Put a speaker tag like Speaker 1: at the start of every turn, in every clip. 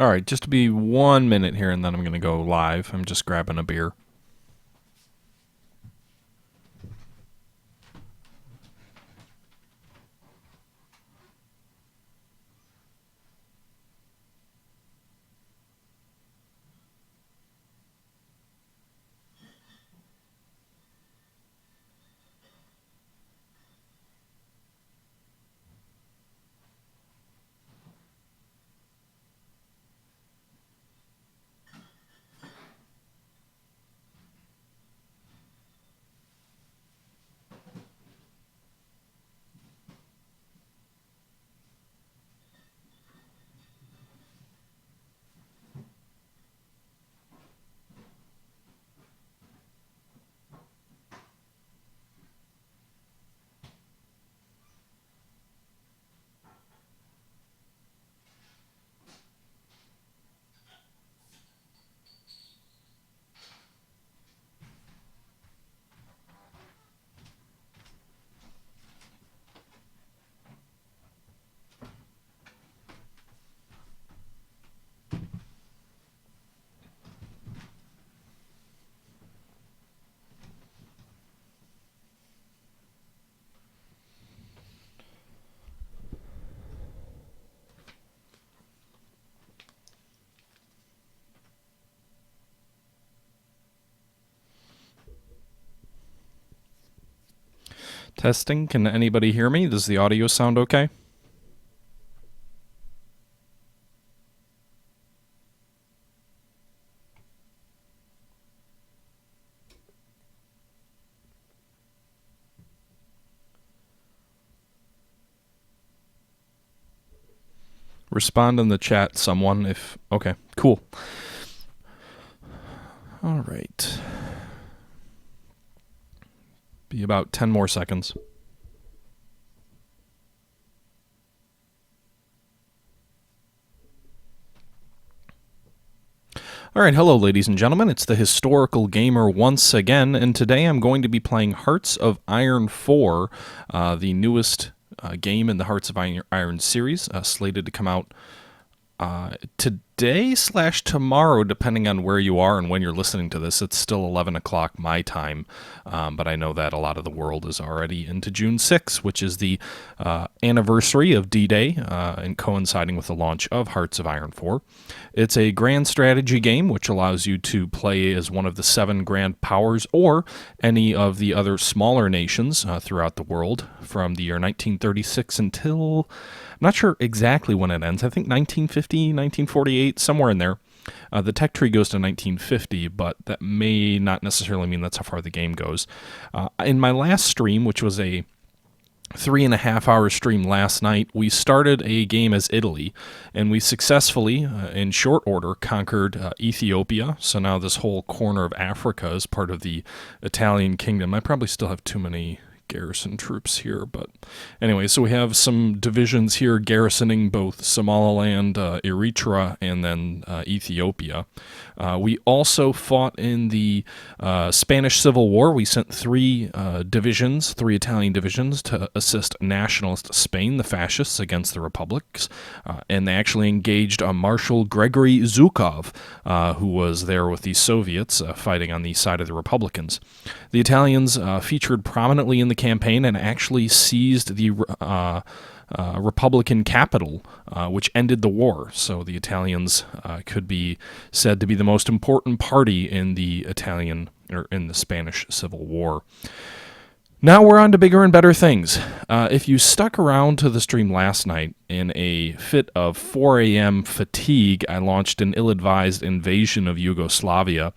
Speaker 1: All right, just to be 1 minute here, and then I'm going to go live. I'm just grabbing a beer. Testing. Can anybody hear me? Does the audio sound okay? Respond in the chat, someone, if... Okay, cool. All right. Be about 10 more seconds. All right, hello, ladies and gentlemen. It's the Historical Gamer once again, and today I'm going to be playing Hearts of Iron 4, the newest game in the Hearts of Iron series, slated to come out today/tomorrow, depending on where you are and when you're listening to this. It's still 11 o'clock my time, but I know that a lot of the world is already into June 6th, which is the anniversary of D-Day, and coinciding with the launch of Hearts of Iron 4. It's a grand strategy game which allows you to play as one of the 7 grand powers or any of the other smaller nations throughout the world from the year 1936 until... I'm not sure exactly when it ends. I think 1950, 1948, somewhere in there. The tech tree goes to 1950, but that may not necessarily mean that's how far the game goes. In my last stream, which was a 3.5-hour stream last night, we started a game as Italy, and we successfully, in short order, conquered Ethiopia. So now this whole corner of Africa is part of the Italian kingdom. I probably still have too many garrison troops here, but anyway, so we have some divisions here garrisoning both Somaliland, Eritrea, and then Ethiopia. We also fought in the Spanish Civil War. We sent 3 Italian divisions to assist nationalist Spain, the fascists, against the republics, and they actually engaged Marshal Gregory Zhukov, who was there with the Soviets fighting on the side of the Republicans. The Italians featured prominently in the campaign and actually seized the Republican capital, which ended the war. So the Italians could be said to be the most important party in the Spanish Civil War. Now we're on to bigger and better things. If you stuck around to the stream last night, in a fit of 4 a.m. fatigue, I launched an ill-advised invasion of Yugoslavia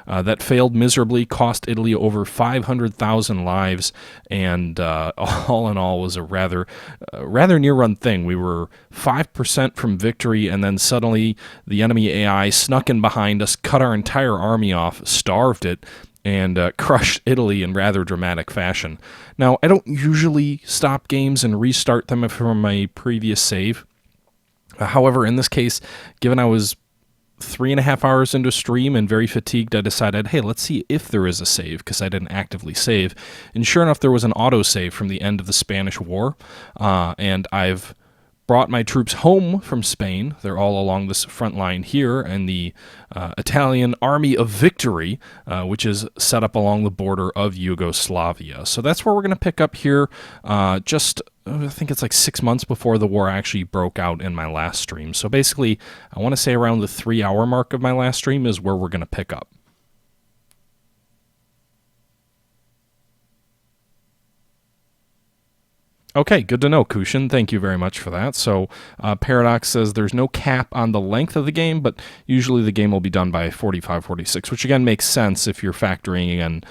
Speaker 1: that failed miserably, cost Italy over 500,000 lives, and all in all was a rather near-run thing. We were 5% from victory, and then suddenly the enemy AI snuck in behind us, cut our entire army off, starved it, and crushed Italy in rather dramatic fashion. Now, I don't usually stop games and restart them from my previous save. However, in this case, given I was 3.5 hours into stream and very fatigued, I decided, hey, let's see if there is a save, because I didn't actively save. And sure enough, there was an autosave from the end of the Spanish War, and I've brought my troops home from Spain. They're all along this front line here, and the Italian Army of Victory, which is set up along the border of Yugoslavia. So that's where we're going to pick up here just I think it's like 6 months before the war actually broke out in my last stream. So basically, I want to say around the 3-hour mark of my last stream is where we're going to pick up. Okay, good to know, Kushin. Thank you very much for that. So Paradox says there's no cap on the length of the game, but usually the game will be done by 45, 46, which again makes sense if you're factoring in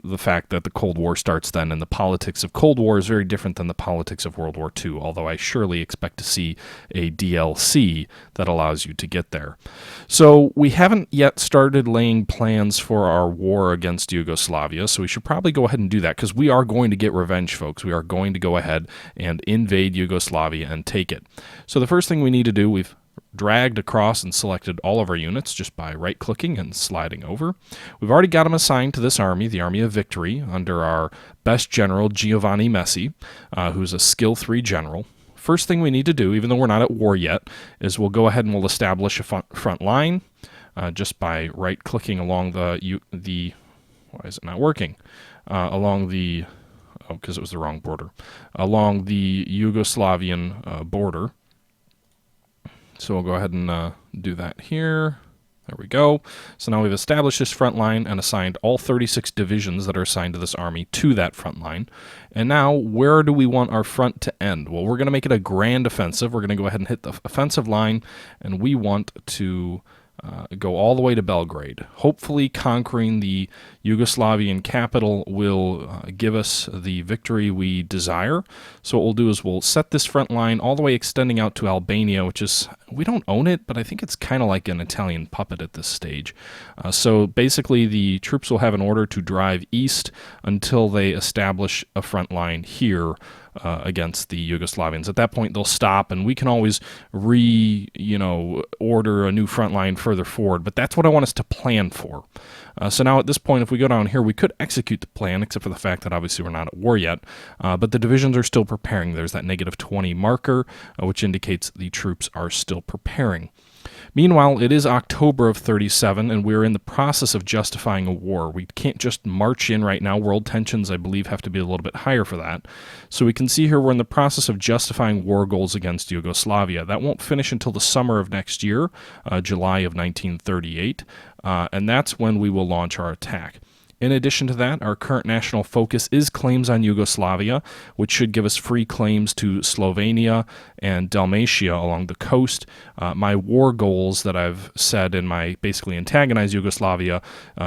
Speaker 1: the fact that the Cold War starts then, and the politics of Cold War is very different than the politics of World War II, although I surely expect to see a DLC that allows you to get there. So we haven't yet started laying plans for our war against Yugoslavia, so we should probably go ahead and do that, because we are going to get revenge, folks. We are going to go ahead and invade Yugoslavia and take it. So the first thing we need to do, we've dragged across and selected all of our units just by right-clicking and sliding over. We've already got them assigned to this army, the Army of Victory, under our best general, Giovanni Messi, who's a skill 3 general. First thing we need to do, even though we're not at war yet, is we'll go ahead and we'll establish a front line just by right-clicking along the why is it not working? Along the because it was the wrong border, along the Yugoslavian border. So we'll go ahead and do that here. There we go. So now we've established this front line and assigned all 36 divisions that are assigned to this army to that front line. And now, where do we want our front to end? Well, we're going to make it a grand offensive. We're going to go ahead and hit the offensive line, and we want to go all the way to Belgrade. Hopefully conquering the Yugoslavian capital will give us the victory we desire. So what we'll do is we'll set this front line all the way extending out to Albania, which is, we don't own it, but I think it's kind of like an Italian puppet at this stage. So basically the troops will have an order to drive east until they establish a front line here against the Yugoslavians. At that point, they'll stop, and we can always order a new front line further forward, but that's what I want us to plan for. So now at this point, if we go down here, we could execute the plan, except for the fact that obviously we're not at war yet, but the divisions are still preparing. There's that -20 marker, which indicates the troops are still preparing. Meanwhile, it is October of 37, and we're in the process of justifying a war. We can't just march in right now. World tensions, I believe, have to be a little bit higher for that. So we can see here we're in the process of justifying war goals against Yugoslavia. That won't finish until the summer of next year, July of 1938, and that's when we will launch our attack. In addition to that, our current national focus is claims on Yugoslavia, which should give us free claims to Slovenia and Dalmatia along the coast. My war goals that I've said in my basically antagonize Yugoslavia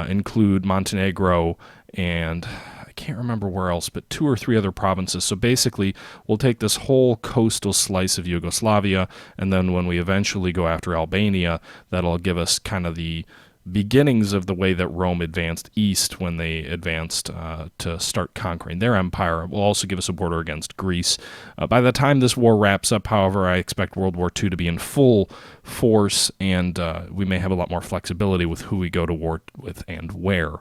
Speaker 1: include Montenegro and I can't remember where else, but 2 or 3 other provinces. So basically, we'll take this whole coastal slice of Yugoslavia, and then when we eventually go after Albania, that'll give us kind of the beginnings of the way that Rome advanced east when they advanced to start conquering their empire. It will also give us a border against Greece. By the time this war wraps up, however, I expect World War II to be in full force, and we may have a lot more flexibility with who we go to war with and where.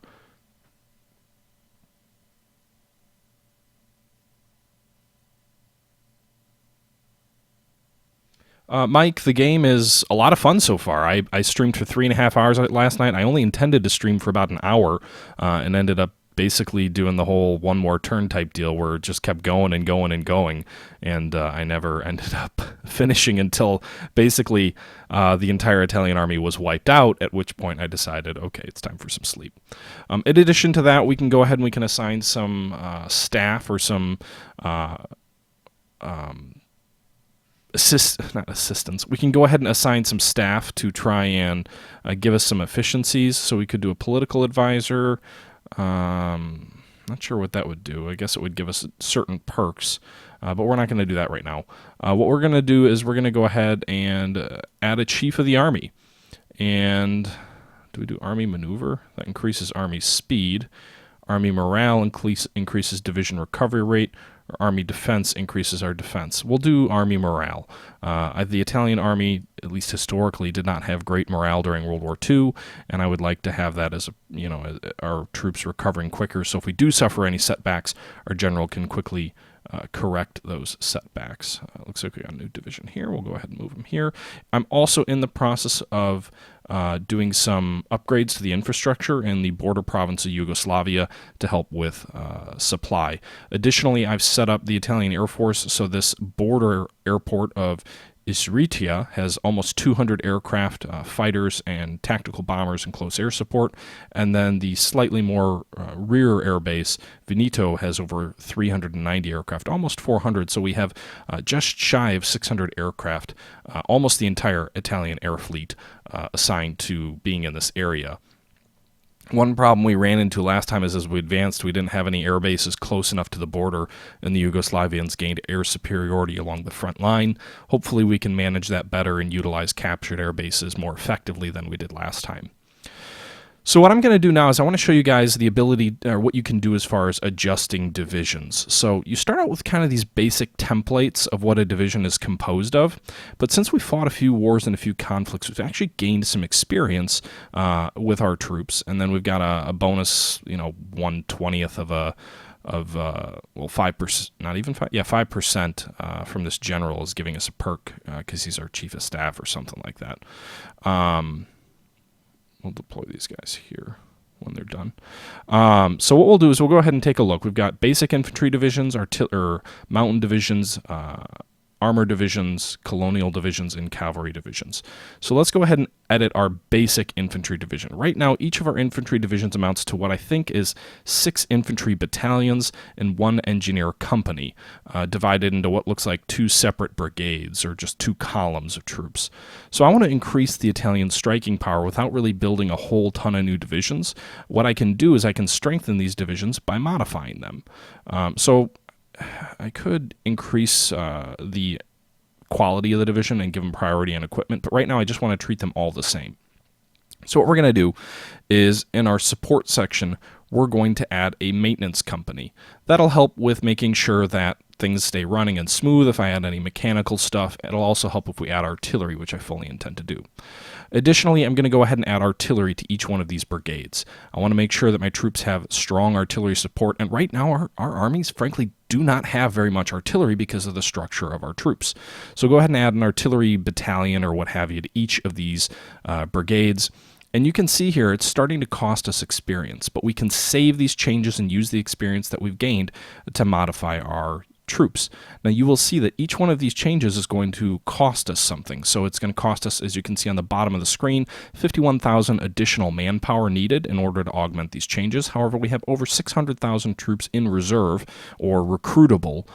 Speaker 1: Mike, the game is a lot of fun so far. I streamed for 3.5 hours last night. I only intended to stream for about an hour and ended up basically doing the whole one more turn type deal where it just kept going and going and going, and I never ended up finishing until basically the entire Italian army was wiped out, at which point I decided, okay, it's time for some sleep. In addition to that, we can go ahead and we can assign some staff or some not assistance. We can go ahead and assign some staff to try and give us some efficiencies. So we could do a political advisor. Not sure what that would do. I guess it would give us certain perks, but we're not going to do that right now. What we're going to do is we're going to go ahead and add a chief of the army. And do we do army maneuver? That increases army speed. Army morale increases division recovery rate. Army defense increases our defense. We'll do army morale. The Italian army at least historically, did not have great morale during World War II, and I would like to have that as our troops recovering quicker. So if we do suffer any setbacks, our general can quickly correct those setbacks. Looks like we got a new division here. We'll go ahead and move them here. I'm also in the process of doing some upgrades to the infrastructure in the border province of Yugoslavia to help with supply. Additionally, I've set up the Italian Air Force, so this border airport of Istritia has almost 200 aircraft, fighters, and tactical bombers and close air support. And then the slightly more rear air base, Veneto, has over 390 aircraft, almost 400. So we have just shy of 600 aircraft, almost the entire Italian air fleet assigned to being in this area. One problem we ran into last time is as we advanced, we didn't have any air bases close enough to the border, and the Yugoslavians gained air superiority along the front line. Hopefully we can manage that better and utilize captured air bases more effectively than we did last time. So what I'm going to do now is I want to show you guys the ability, or what you can do as far as adjusting divisions. So you start out with kind of these basic templates of what a division is composed of, but since we fought a few wars and a few conflicts, we've actually gained some experience with our troops, and then we've got a bonus, 1/20th of 5%, not even 5, 5% from this general is giving us a perk because he's our chief of staff or something like that. We'll deploy these guys here when they're done. So what we'll do is we'll go ahead and take a look. We've got basic infantry divisions, mountain divisions, armor divisions, colonial divisions, and cavalry divisions. So let's go ahead and edit our basic infantry division. Right now, each of our infantry divisions amounts to what I think is 6 infantry battalions and 1 engineer company, divided into what looks like 2 separate brigades, or just 2 columns of troops. So I want to increase the Italian striking power without really building a whole ton of new divisions. What I can do is I can strengthen these divisions by modifying them. So I could increase the quality of the division and give them priority on equipment, but right now I just want to treat them all the same. So what we're going to do is, in our support section, we're going to add a maintenance company. That'll help with making sure that things stay running and smooth. If I add any mechanical stuff, it'll also help if we add artillery, which I fully intend to do. Additionally, I'm going to go ahead and add artillery to each one of these brigades. I want to make sure that my troops have strong artillery support, and right now our armies, frankly, do not have very much artillery because of the structure of our troops. So go ahead and add an artillery battalion or what have you to each of these brigades. And you can see here it's starting to cost us experience, but we can save these changes and use the experience that we've gained to modify our troops. Now you will see that each one of these changes is going to cost us something. So it's going to cost us, as you can see on the bottom of the screen, 51,000 additional manpower needed in order to augment these changes. However, we have over 600,000 troops in reserve or recruitable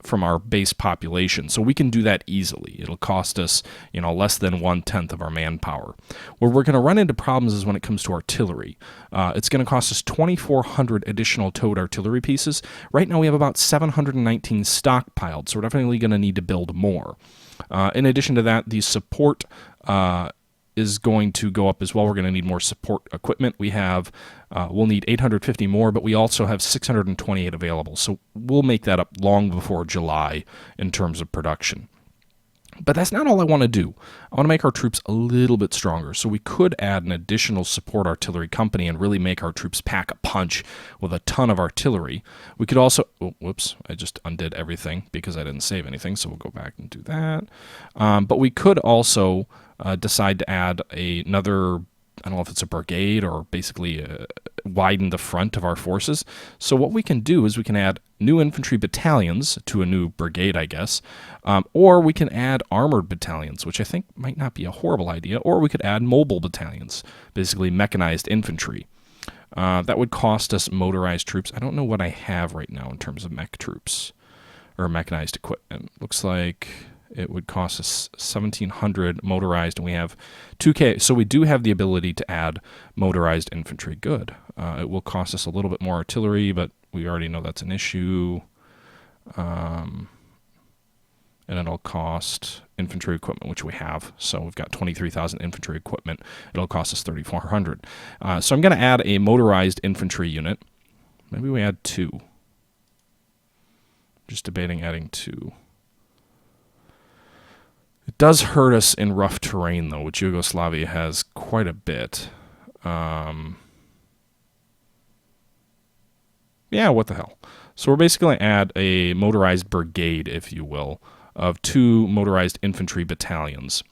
Speaker 1: from our base population. So we can do that easily. It'll cost us, less than 1/10 of our manpower. Where we're going to run into problems is when it comes to artillery. It's going to cost us 2,400 additional towed artillery pieces. Right now we have about 719 stockpiled, so we're definitely going to need to build more. In addition to that, the support is going to go up as well. We're going to need more support equipment. We'll need 850 more, but we also have 628 available. So we'll make that up long before July in terms of production. But that's not all I want to do. I want to make our troops a little bit stronger. So we could add an additional support artillery company and really make our troops pack a punch with a ton of artillery. We could also, I just undid everything because I didn't save anything. So we'll go back and do that. But we could also decide to add another, I don't know if it's a brigade or basically widen the front of our forces. So what we can do is we can add new infantry battalions to a new brigade, I guess, or we can add armored battalions, which I think might not be a horrible idea, or we could add mobile battalions, basically mechanized infantry. That would cost us motorized troops. I don't know what I have right now in terms of mech troops or mechanized equipment. Looks like it would cost us 1,700 motorized, and we have 2K. So we do have the ability to add motorized infantry. Good. It will cost us a little bit more artillery, but we already know that's an issue. And it'll cost infantry equipment, which we have. So we've got 23,000 infantry equipment. It'll cost us 3,400. So I'm going to add a motorized infantry unit. Maybe we add 2. Just debating adding 2. It does hurt us in rough terrain, though, which Yugoslavia has quite a bit. Yeah, what the hell. So we're basically going to add a motorized brigade, if you will, of 2 motorized infantry battalions.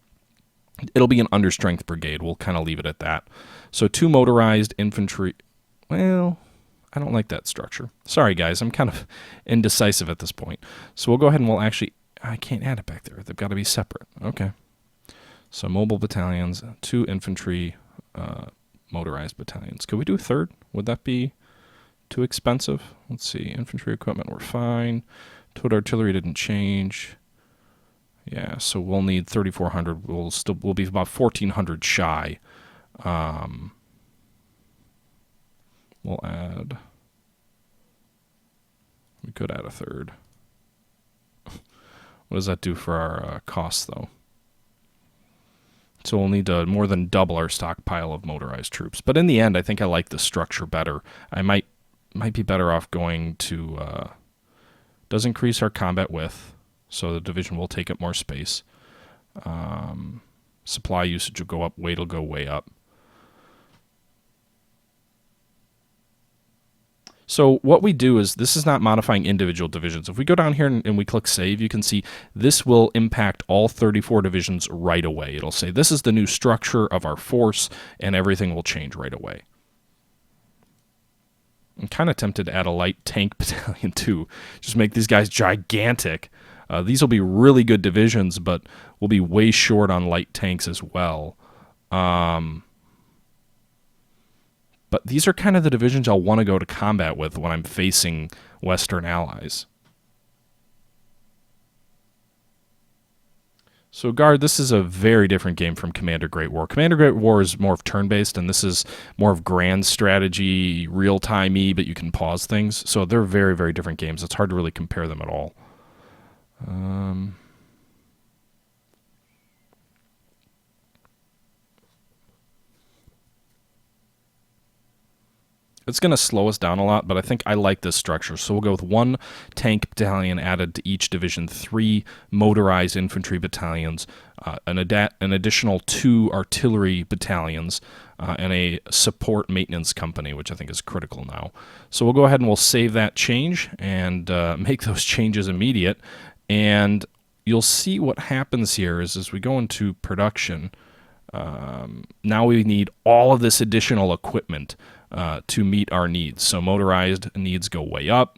Speaker 1: It'll be an understrength brigade. We'll kind of leave it at that. So 2 motorized infantry. Well, I don't like that structure. Sorry, guys. I'm kind of indecisive at this point. So we'll go ahead and we'll actually... I can't add it back there. They've got to be separate. Okay. So mobile battalions, 2 infantry motorized battalions. Could we do a third? Would that be too expensive? Let's see. Infantry equipment, we're fine. Towed artillery didn't change. Yeah, so we'll need 3,400. We'll be about 1,400 shy. We'll add... We could add a third. What does that do for our costs, though? So we'll need to more than double our stockpile of motorized troops. But in the end, I think I like the structure better. I might be better off going to... does increase our combat width, so the division will take up more space. Supply usage will go up, weight will go way up. So what we do is, this is not modifying individual divisions. If we go down here and we click save, you can see this will impact all 34 divisions right away. It'll say this is the new structure of our force, and everything will change right away. I'm kind of tempted to add a light tank battalion too. Just make these guys gigantic. These will be really good divisions, but we'll be way short on light tanks as well. But these are kind of the divisions I'll want to go to combat with when I'm facing Western allies. So Guard, this is a very different game from Commander Great War. Commander Great War is more of turn-based, and this is more of grand strategy, real-timey, but you can pause things. So they're very, very different games. It's hard to really compare them at all. It's going to slow us down a lot, but I think I like this structure. So we'll go with 1 tank battalion added to each division, 3 motorized infantry battalions, an additional 2 artillery battalions, and a support maintenance company, which I think is critical now. So we'll go ahead and we'll save that change and make those changes immediate. And you'll see what happens here is as we go into production, now we need all of this additional equipment to meet our needs. So motorized needs go way up,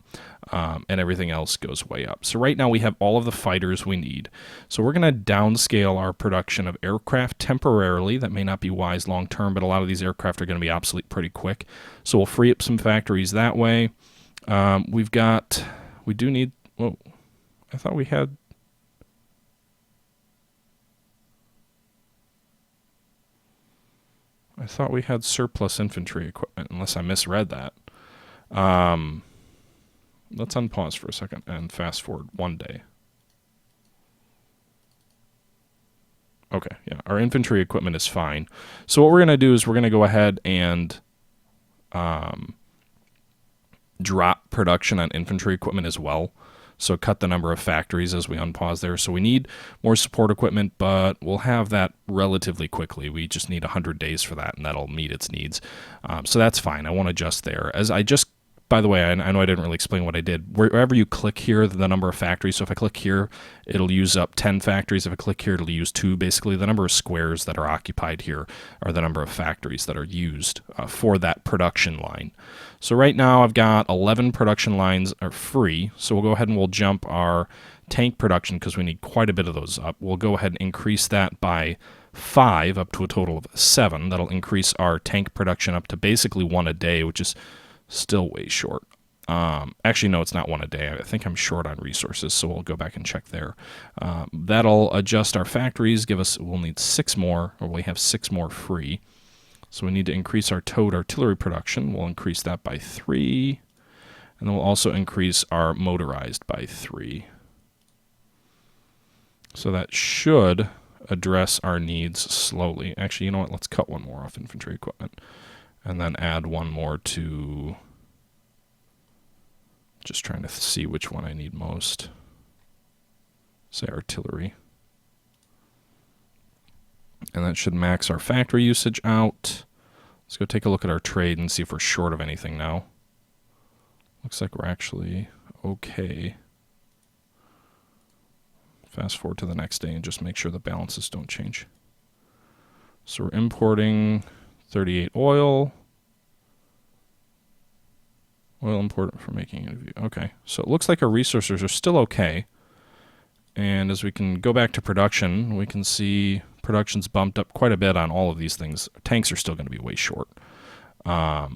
Speaker 1: and everything else goes way up. So right now we have all of the fighters we need. So we're going to downscale our production of aircraft temporarily. That may not be wise long term, but a lot of these aircraft are going to be obsolete pretty quick. So we'll free up some factories that way. We do need, whoa, I thought we had... I thought we had surplus infantry equipment, unless I misread that. Let's unpause for a second and fast forward 1 day. Okay, yeah, our infantry equipment is fine. So what we're going to do is we're going to go ahead and drop production on infantry equipment as well. So cut the number of factories as we unpause there. So we need more support equipment, but we'll have that relatively quickly. We just need 100 days for that, and that'll meet its needs. So that's fine. I won't adjust there. As I just, by the way, I know I didn't really explain what I did. Wherever you click here, the number of factories. So if I click here, it'll use up 10 factories. If I click here, it'll use 2. Basically, the number of squares that are occupied here are the number of factories that are used for that production line. So right now I've got 11 production lines are free. So we'll go ahead and we'll jump our tank production because we need quite a bit of those up. We'll go ahead and increase that by 5 up to a total of 7. That'll increase our tank production up to basically 1 a day, which is still way short. Actually, no, it's not 1 a day. I think I'm short on resources, so we'll go back and check there. That'll adjust our factories, we'll need 6 more, or we have 6 more free. So we need to increase our towed artillery production. We'll increase that by 3. And then we'll also increase our motorized by 3. So that should address our needs slowly. Actually, you know what? Let's cut 1 more off infantry equipment. And then add 1 more to... Just trying to see which one I need most. Say artillery. And that should max our factory usage out. Let's go take a look at our trade and see if we're short of anything now. Looks like we're actually okay. Fast forward to the next day and just make sure the balances don't change. So we're importing 38 oil. Oil important for making interview. Okay, so it looks like our resources are still okay. And as we can go back to production, we can see production's bumped up quite a bit on all of these things. Tanks are still going to be way short. But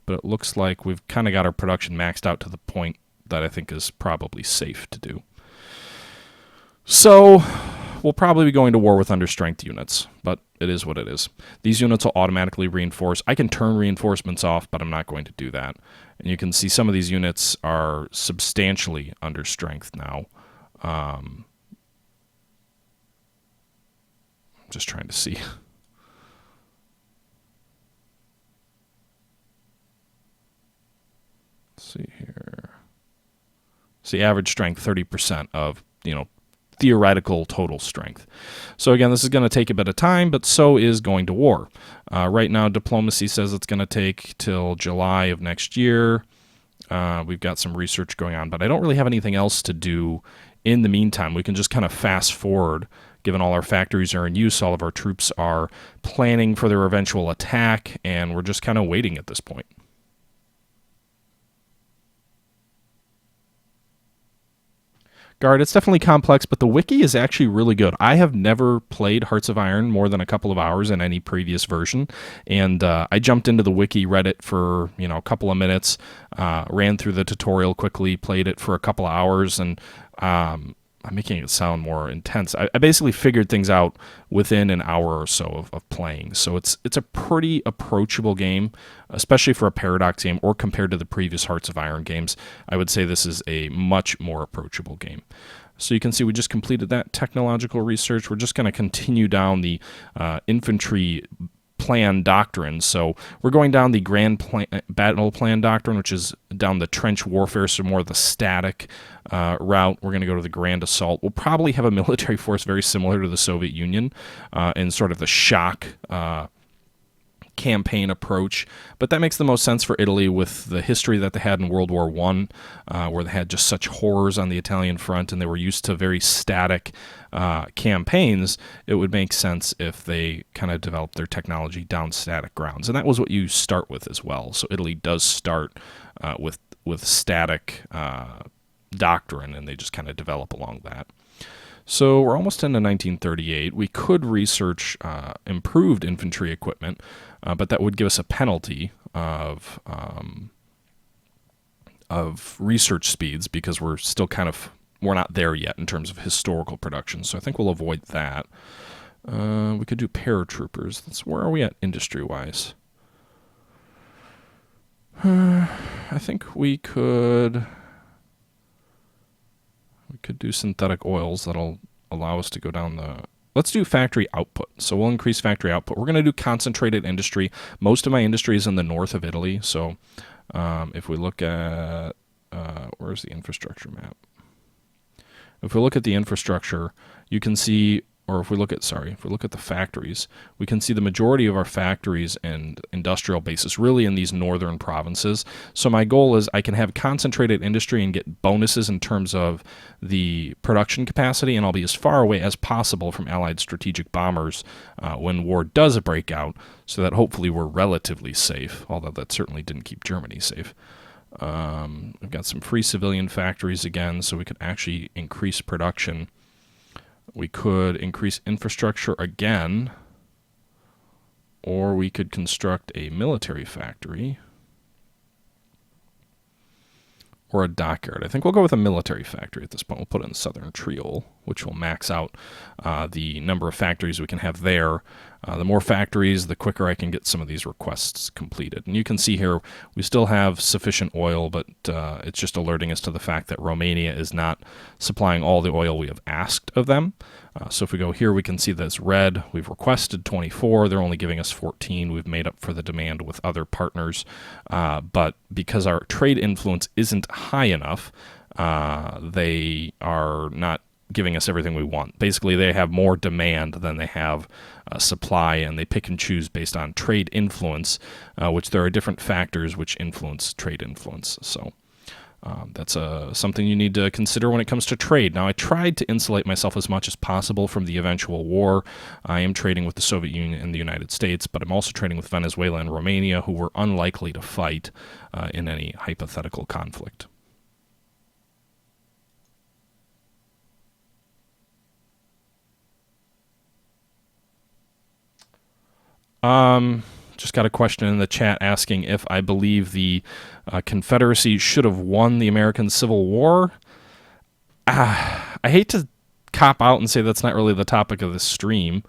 Speaker 1: it looks like we've kind of got our production maxed out to the point that I think is probably safe to do. So we'll probably be going to war with understrength units, but it is what it is. These units will automatically reinforce. I can turn reinforcements off, but I'm not going to do that. And you can see some of these units are substantially under strength now. I'm just trying to see. Let's see here. See, average strength 30% of, theoretical total strength. So again, this is going to take a bit of time, but so is going to war. Right now, diplomacy says it's going to take till July of next year. We've got some research going on, but I don't really have anything else to do in the meantime. We can just kind of fast forward, given all our factories are in use, all of our troops are planning for their eventual attack, and we're just kind of waiting at this point. Guard, it's definitely complex, but the wiki is actually really good. I have never played Hearts of Iron more than a couple of hours in any previous version, and I jumped into the wiki, read it for a couple of minutes, ran through the tutorial quickly, played it for a couple of hours, and I'm making it sound more intense. I basically figured things out within an hour or so of playing. So it's a pretty approachable game, especially for a Paradox game or compared to the previous Hearts of Iron games. I would say this is a much more approachable game. So you can see we just completed that technological research. We're just going to continue down the infantry plan doctrine. So we're going down the grand battle plan doctrine, which is down the trench warfare, so more the static route. We're going to go to the grand assault. We'll probably have a military force very similar to the Soviet Union in sort of the shock campaign approach, but that makes the most sense for Italy with the history that they had in World War I, where they had just such horrors on the Italian front and they were used to very static campaigns. It would make sense if they kind of developed their technology down static grounds, and that was what you start with as well. So Italy does start with static doctrine, and they just kind of develop along that. So we're almost into 1938. We could research improved infantry equipment, but that would give us a penalty of research speeds because we're still we're not there yet in terms of historical production. So I think we'll avoid that. We could do paratroopers. Where are we at industry-wise? I think we could do synthetic oils that'll allow us to go down the... Let's do factory output. So we'll increase factory output. We're going to do concentrated industry. Most of my industry is in the north of Italy. So if we look at... where's the infrastructure map? If we look at the infrastructure, you can see... Or if we look at the factories, we can see the majority of our factories and industrial bases really in these northern provinces. So my goal is I can have concentrated industry and get bonuses in terms of the production capacity, and I'll be as far away as possible from Allied strategic bombers when war does break out, so that hopefully we're relatively safe, although that certainly didn't keep Germany safe. We've got some free civilian factories again, so we could actually increase production. We could increase infrastructure again, or we could construct a military factory or a dockyard. I think we'll go with a military factory at this point. We'll put it in Southern Triol, which will max out the number of factories we can have there. The more factories, the quicker I can get some of these requests completed. And you can see here we still have sufficient oil, but it's just alerting us to the fact that Romania is not supplying all the oil we have asked of them. So if we go here, we can see that it's red. We've requested 24. They're only giving us 14. We've made up for the demand with other partners. But because our trade influence isn't high enough, they are not giving us everything we want. Basically, they have more demand than they have supply, and they pick and choose based on trade influence, which there are different factors which influence trade influence. So that's something you need to consider when it comes to trade. Now, I tried to insulate myself as much as possible from the eventual war. I am trading with the Soviet Union and the United States, but I'm also trading with Venezuela and Romania, who were unlikely to fight in any hypothetical conflict. Just got a question in the chat asking if I believe the Confederacy should have won the American Civil War. I hate to cop out and say that's not really the topic of this stream.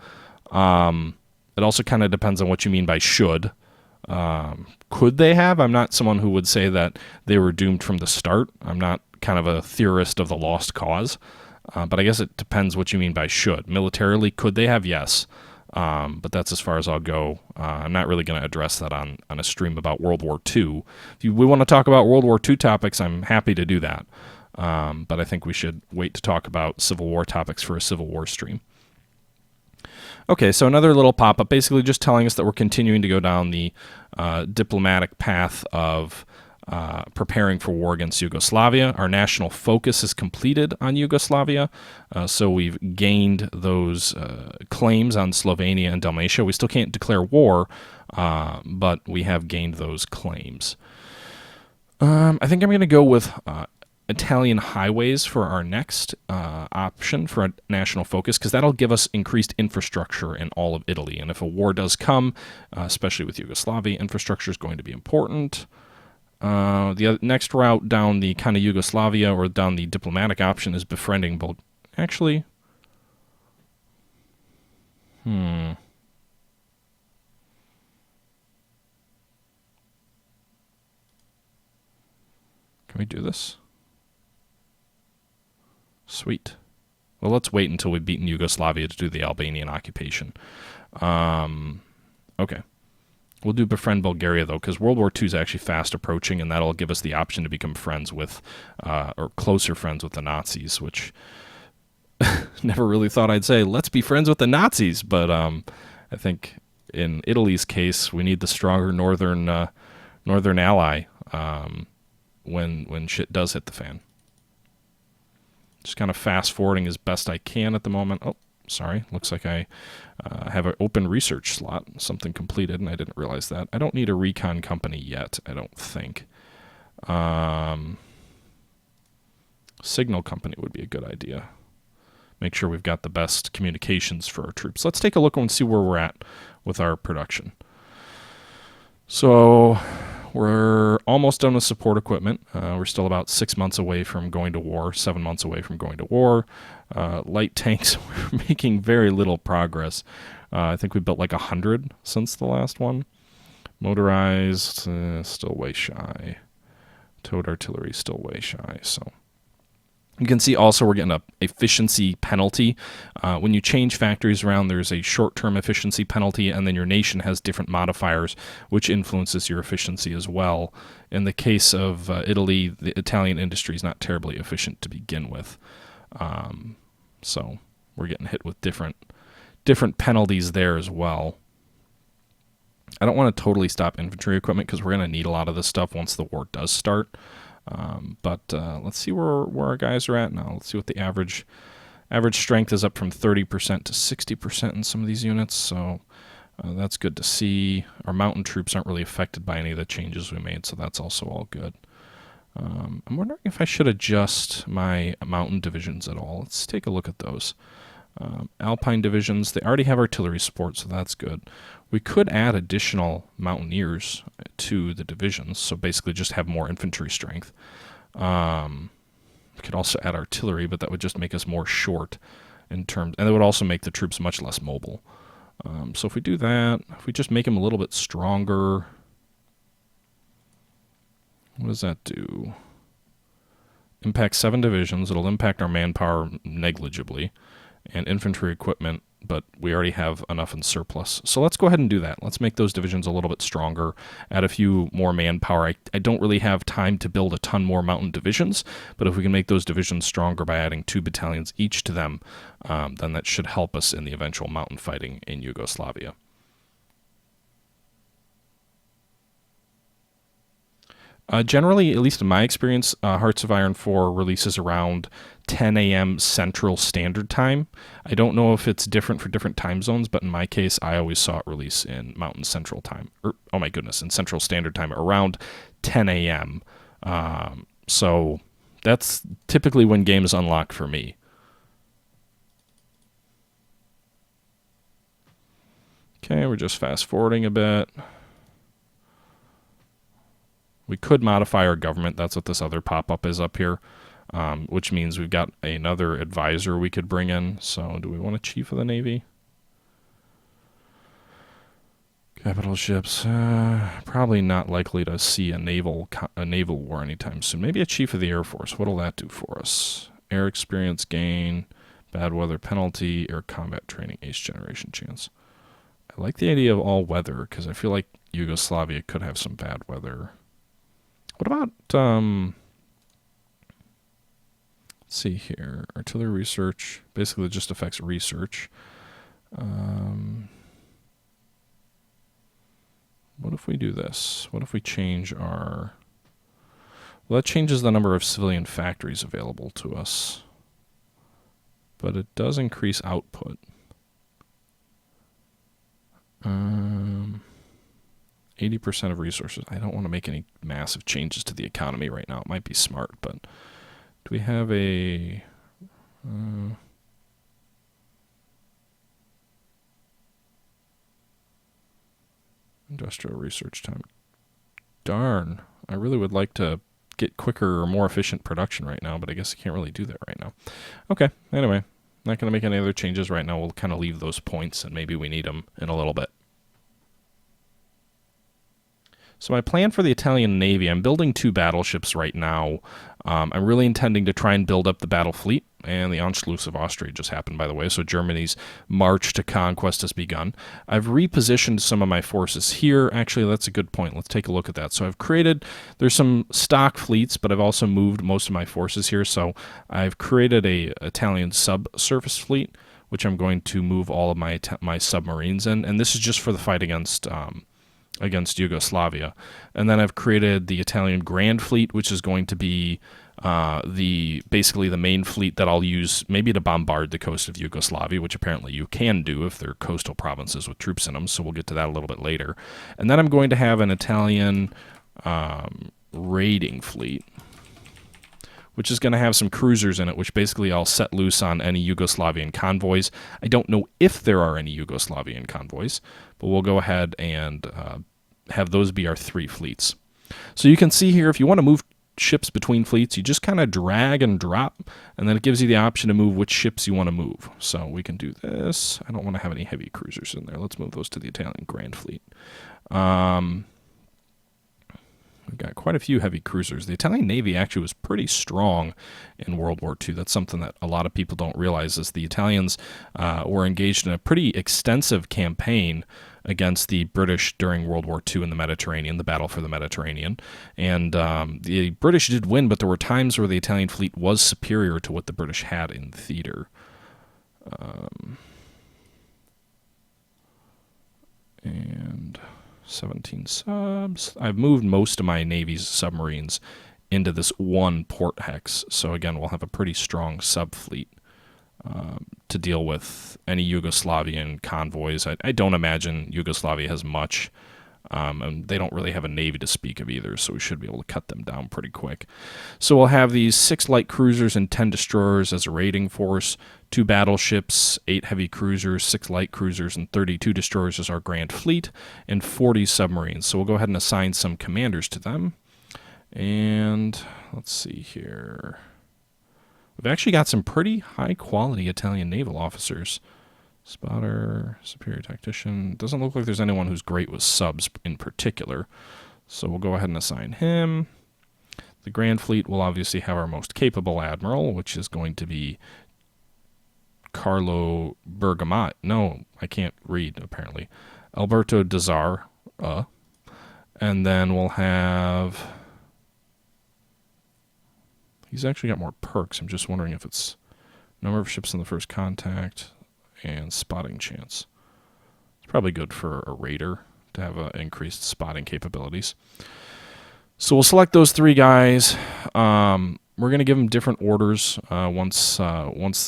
Speaker 1: It also kind of depends on what you mean by should. Could they have? I'm not someone who would say that they were doomed from the start. I'm not kind of a theorist of the lost cause. But I guess it depends what you mean by should. Militarily, could they have? Yes. But that's as far as I'll go. I'm not really going to address that on a stream about World War II. If we want to talk about World War II topics, I'm happy to do that. But I think we should wait to talk about Civil War topics for a Civil War stream. Okay, so another little pop-up, basically just telling us that we're continuing to go down the diplomatic path of preparing for war against Yugoslavia. Our national focus is completed on Yugoslavia, so we've gained those claims on Slovenia and Dalmatia. We still can't declare war, but we have gained those claims. I think I'm going to go with Italian highways for our next option for a national focus, because that'll give us increased infrastructure in all of Italy. And if a war does come, especially with Yugoslavia, infrastructure is going to be important. The next route down the kind of Yugoslavia or down the diplomatic option is befriending Actually, can we do this? Sweet. Well, let's wait until we've beaten Yugoslavia to do the Albanian occupation. Okay. We'll do befriend Bulgaria, though, because World War II is actually fast approaching, and that'll give us the option to become friends with, or closer friends with the Nazis, which never really thought I'd say, let's be friends with the Nazis. But I think in Italy's case, we need the stronger northern ally when shit does hit the fan. Just kind of fast forwarding as best I can at the moment. Oh, sorry. Looks like I have an open research slot, something completed, and I didn't realize that. I don't need a recon company yet, I don't think. Signal company would be a good idea. Make sure we've got the best communications for our troops. Let's take a look and see where we're at with our production. So we're almost done with support equipment. We're still about 6 months away from going to war, 7 months away from going to war. Light tanks, we're making very little progress. I think we built like 100 since the last one. Motorized, still way shy. Towed artillery, still way shy. So you can see also we're getting a efficiency penalty. When you change factories around, there's a short-term efficiency penalty, and then your nation has different modifiers, which influences your efficiency as well. In the case of Italy, the Italian industry is not terribly efficient to begin with. So we're getting hit with different penalties there as well. I don't want to totally stop infantry equipment because we're going to need a lot of this stuff once the war does start. But let's see where our guys are at now. Let's see what the average strength is, up from 30% to 60% in some of these units. So that's good to see. Our mountain troops aren't really affected by any of the changes we made, so that's also all good. I'm wondering if I should adjust my mountain divisions at all. Let's take a look at those. Alpine divisions, they already have artillery support, so that's good. We could add additional mountaineers to the divisions, so basically just have more infantry strength. We could also add artillery, but that would just make us more short in terms, and it would also make the troops much less mobile. So if we do that, if we just make them a little bit stronger, what does that do? Impact 7 divisions. It'll impact our manpower negligibly. And infantry equipment but we already have enough in surplus. So let's go ahead and do that. Let's make those divisions a little bit stronger, add a few more manpower. I don't really have time to build a ton more mountain divisions, but if we can make those divisions stronger by adding 2 battalions each to them, then that should help us in the eventual mountain fighting in Yugoslavia. Generally, at least in my experience, Hearts of Iron 4 releases around 10 a.m. Central Standard Time. I don't know if it's different for different time zones, but in my case, I always saw it release in Mountain Central Time. Oh my goodness, in Central Standard Time around 10 a.m. So that's typically when games unlock for me. Okay, we're just fast forwarding a bit. We could modify our government. That's what this other pop-up is up here, which means we've got another advisor we could bring in. So do we want a chief of the Navy? Capital ships. Probably not likely to see a naval war anytime soon. Maybe a chief of the Air Force. What'll that do for us? Air experience gain, bad weather penalty, air combat training, ace generation chance. I like the idea of all weather because I feel like Yugoslavia could have some bad weather. What about, let's see here, artillery research, basically it just affects research. What if we do this? What if we change our, well, that changes the number of civilian factories available to us, but it does increase output. 80% of resources. I don't want to make any massive changes to the economy right now. It might be smart, but do we have a... industrial research time. Darn. I really would like to get quicker or more efficient production right now, but I guess I can't really do that right now. Okay, anyway. Not going to make any other changes right now. We'll kind of leave those points, and maybe we need them in a little bit. So my plan for the Italian Navy, I'm building 2 battleships right now. I'm really intending to try and build up the battle fleet, and the Anschluss of Austria just happened, by the way, so Germany's march to conquest has begun. I've repositioned some of my forces here. Actually, that's a good point. Let's take a look at that. So I've created, there's some stock fleets, but I've also moved most of my forces here. So I've created a Italian subsurface fleet, which I'm going to move all of my submarines in, and this is just for the fight against Yugoslavia. And then I've created the Italian Grand Fleet, which is going to be basically the main fleet that I'll use maybe to bombard the coast of Yugoslavia, which apparently you can do if they're coastal provinces with troops in them, so we'll get to that a little bit later. And then I'm going to have an Italian raiding fleet, which is going to have some cruisers in it, which basically I'll set loose on any Yugoslavian convoys. I don't know if there are any Yugoslavian convoys, but we'll go ahead and have those be our 3 fleets. So you can see here, if you want to move ships between fleets, you just kind of drag and drop, and then it gives you the option to move which ships you want to move. So we can do this. I don't want to have any heavy cruisers in there. Let's move those to the Italian Grand Fleet. We've got quite a few heavy cruisers. The Italian Navy actually was pretty strong in World War II. That's something that a lot of people don't realize, is the Italians were engaged in a pretty extensive campaign against the British during World War II in the Mediterranean, the Battle for the Mediterranean. And the British did win, but there were times where the Italian fleet was superior to what the British had in theater. And 17 subs. I've moved most of my Navy's submarines into this one port hex. So again, we'll have a pretty strong sub fleet to deal with any Yugoslavian convoys. I don't imagine Yugoslavia has much, and they don't really have a navy to speak of either, so we should be able to cut them down pretty quick. So we'll have these 6 light cruisers and 10 destroyers as a raiding force, 2 battleships, 8 heavy cruisers, 6 light cruisers, and 32 destroyers as our grand fleet, and 40 submarines. So we'll go ahead and assign some commanders to them. And let's see here. We've actually got some pretty high-quality Italian naval officers. Spotter, superior tactician. Doesn't look like there's anyone who's great with subs in particular. So we'll go ahead and assign him. The Grand Fleet will obviously have our most capable admiral, which is going to be Carlo Bergamat. No, I can't read, apparently. Alberto Dazar. And then we'll have... He's actually got more perks. I'm just wondering if it's number of ships in the first contact and spotting chance. It's probably good for a raider to have increased spotting capabilities. So we'll select those 3 guys. We're going to give them different orders once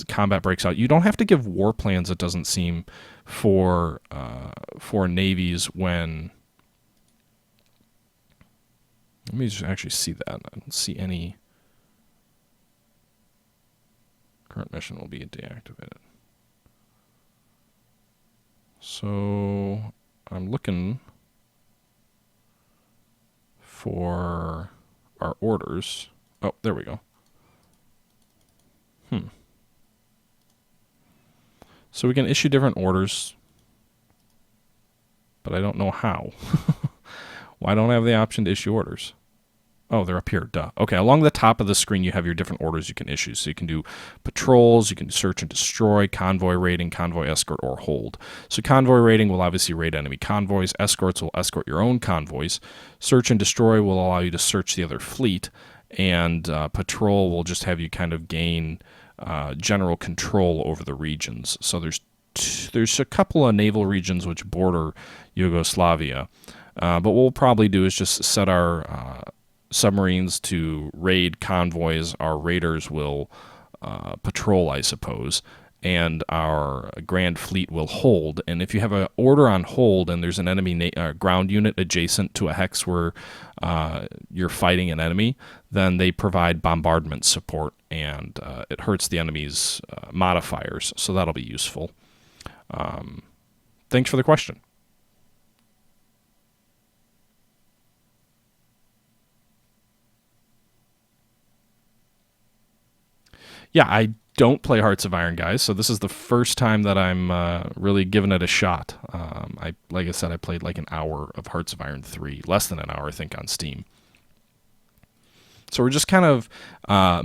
Speaker 1: combat breaks out. You don't have to give war plans, it doesn't seem, for navies when... Let me just actually see that. I don't see any... Current mission will be deactivated. So I'm looking for our orders. Oh, there we go. So we can issue different orders, but I don't know how. Why don't I have the option to issue orders? Oh, they're up here. Duh. Okay, along the top of the screen, you have your different orders you can issue. So you can do patrols, you can search and destroy, convoy raiding, convoy escort, or hold. So convoy raiding will obviously raid enemy convoys. Escorts will escort your own convoys. Search and destroy will allow you to search the other fleet. And patrol will just have you kind of gain general control over the regions. So there's a couple of naval regions which border Yugoslavia. But what we'll probably do is just set our... submarines to raid convoys. Our raiders will patrol, I suppose, and our grand fleet will hold. And if you have an order on hold and there's an enemy ground unit adjacent to a hex where you're fighting an enemy, then they provide bombardment support, and it hurts the enemy's modifiers, so that'll be useful. Thanks for the question. Yeah, I don't play Hearts of Iron, guys, so this is the first time that I'm really giving it a shot. Like I said, I played like an hour of Hearts of Iron 3, less than an hour, I think, on Steam. So we're just kind of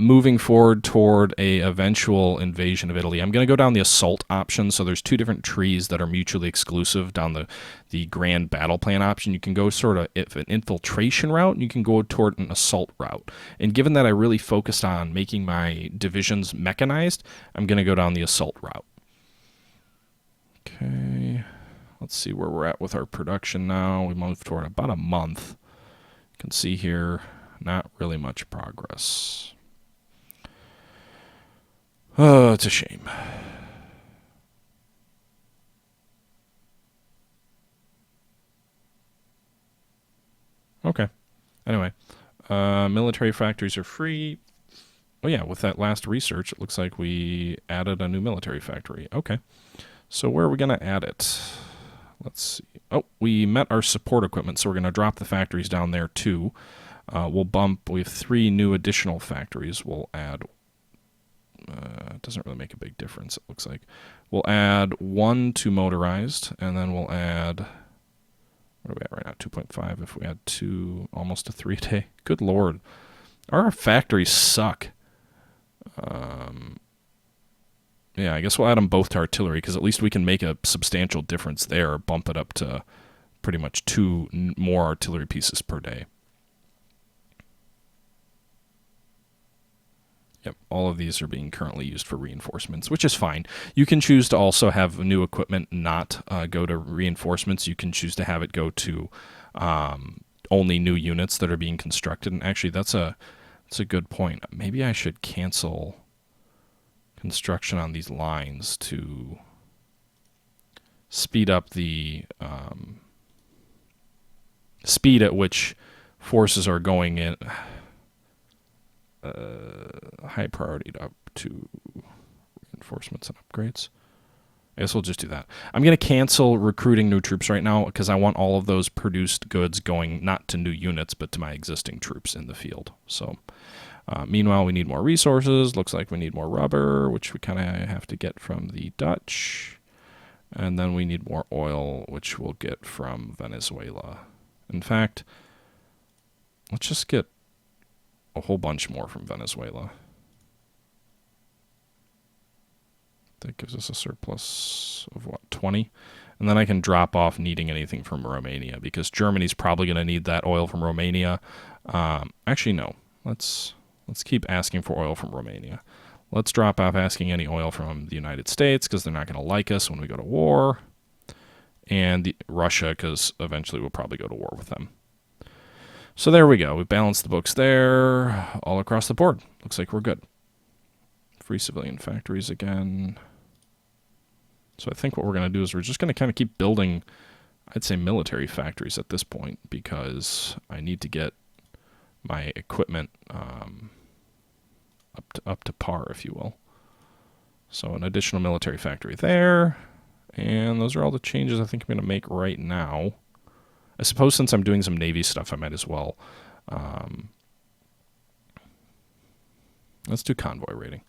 Speaker 1: moving forward toward a eventual invasion of Italy. I'm going to go down the assault option. So there's 2 different trees that are mutually exclusive down the grand battle plan option. You can go sort of an infiltration route, and you can go toward an assault route. And given that I really focused on making my divisions mechanized, I'm going to go down the assault route. Okay, let's see where we're at with our production now. We moved toward about a month. You can see here... Not really much progress. Oh, it's a shame. Okay. Anyway, military factories are free. Oh yeah, with that last research, it looks like we added a new military factory. Okay. So where are we going to add it? Let's see. Oh, we met our support equipment, so we're going to drop the factories down there too. We have 3 new additional factories. We'll add, it doesn't really make a big difference, it looks like. We'll add 1 to motorized, and then we'll add, what are we at right now, 2.5, if we add 2, almost a 3 a day. Good Lord. Our factories suck. Yeah, I guess we'll add them both to artillery, because at least we can make a substantial difference there, bump it up to pretty much 2 more artillery pieces per day. Yep, all of these are being currently used for reinforcements, which is fine. You can choose to also have new equipment not go to reinforcements. You can choose to have it go to only new units that are being constructed. And actually, that's a good point. Maybe I should cancel construction on these lines to speed up the speed at which forces are going in. High priority up to reinforcements and upgrades. I guess we'll just do that. I'm going to cancel recruiting new troops right now because I want all of those produced goods going not to new units but to my existing troops in the field. So meanwhile, we need more resources. Looks like we need more rubber, which we kind of have to get from the Dutch. And then we need more oil, which we'll get from Venezuela. In fact, let's just get a whole bunch more from Venezuela. That gives us a surplus of what, 20? And then I can drop off needing anything from Romania because Germany's probably going to need that oil from Romania. Actually, no. Let's keep asking for oil from Romania. Let's drop off asking any oil from the United States because they're not going to like us when we go to war. And Russia because eventually we'll probably go to war with them. So there we go. We balanced the books there all across the board. Looks like we're good. Free civilian factories again. So I think what we're going to do is we're just going to kind of keep building, I'd say, military factories at this point because I need to get my equipment up to par, if you will. So an additional military factory there. And those are all the changes I think I'm going to make right now. I suppose since I'm doing some Navy stuff, I might as well. Let's do convoy rating.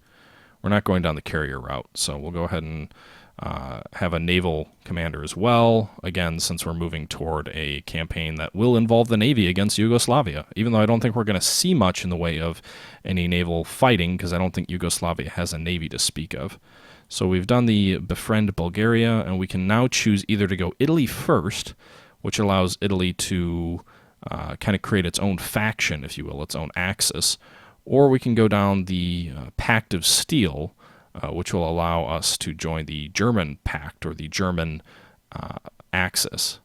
Speaker 1: We're not going down the carrier route, so we'll go ahead and have a naval commander as well. Again, since we're moving toward a campaign that will involve the Navy against Yugoslavia, even though I don't think we're going to see much in the way of any naval fighting, because I don't think Yugoslavia has a Navy to speak of. So we've done the befriend Bulgaria, and we can now choose either to go Italy first, which allows Italy to kind of create its own faction, if you will, its own axis, or we can go down the Pact of Steel, which will allow us to join the German Pact or the German Axis.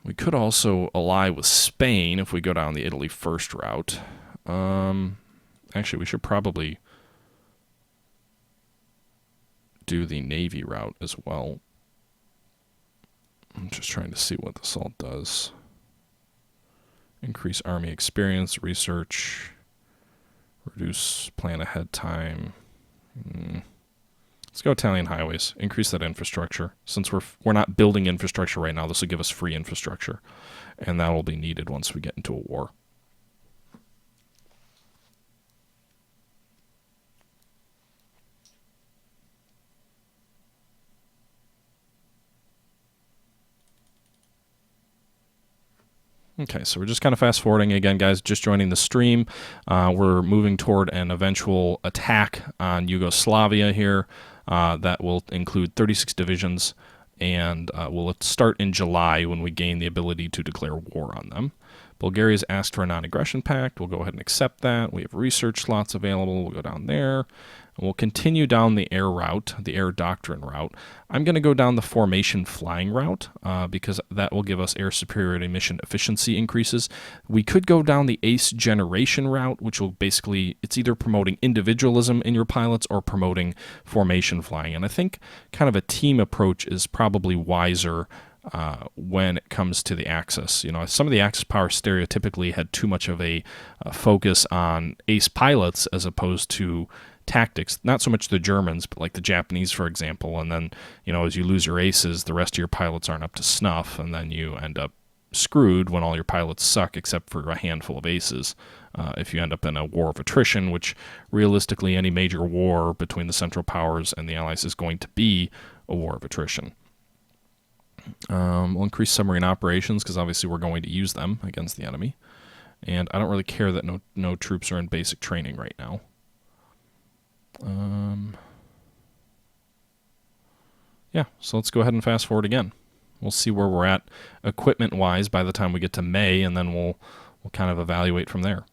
Speaker 1: We could also ally with Spain if we go down the Italy first route. Actually, we should probably do the Navy route as well. I'm just trying to see what this all does. Increase Army experience, research, reduce plan ahead time. Let's go Italian highways. Increase that infrastructure. Since we're not building infrastructure right now, this will give us free infrastructure, and that will be needed once we get into a war. Okay, so we're just kind of fast forwarding again, guys, just joining the stream. We're moving toward an eventual attack on Yugoslavia here that will include 36 divisions, and will start in July when we gain the ability to declare war on them. Bulgaria's asked for a non-aggression pact. We'll go ahead and accept that. We have research slots available. We'll go down there. And we'll continue down the air route, the air doctrine route. I'm going to go down the formation flying route because that will give us air superiority mission efficiency increases. We could go down the ace generation route, which will basically, it's either promoting individualism in your pilots or promoting formation flying. And I think kind of a team approach is probably wiser when it comes to the Axis. You know, some of the Axis powers stereotypically had too much of a focus on ace pilots as opposed to tactics. Not so much the Germans, but like the Japanese, for example. And then, you know, as you lose your aces, the rest of your pilots aren't up to snuff, and then you end up screwed when all your pilots suck except for a handful of aces. If you end up in a war of attrition, which realistically any major war between the Central Powers and the Allies is going to be a war of attrition. We'll increase submarine operations because obviously we're going to use them against the enemy. And I don't really care that no troops are in basic training right now. Yeah, so let's go ahead and fast forward again. We'll see where we're at equipment-wise by the time we get to May, and then we'll kind of evaluate from there.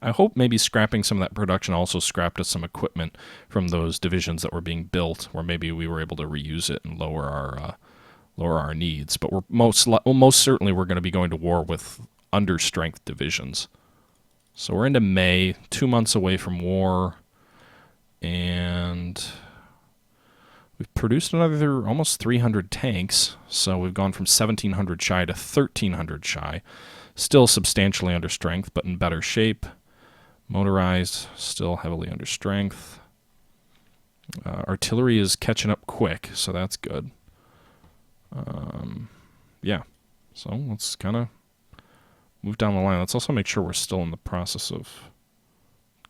Speaker 1: I hope maybe scrapping some of that production also scrapped us some equipment from those divisions that were being built, where maybe we were able to reuse it and lower our needs. But we're most certainly we're going to be going to war with understrength divisions. So we're into May, 2 months away from war, and we've produced another almost 300 tanks. So we've gone from 1,700 shy to 1,300 shy. Still substantially under strength, but in better shape. Motorized, still heavily under strength. Artillery is catching up quick, so that's good. Yeah, so let's kind of move down the line. Let's also make sure we're still in the process of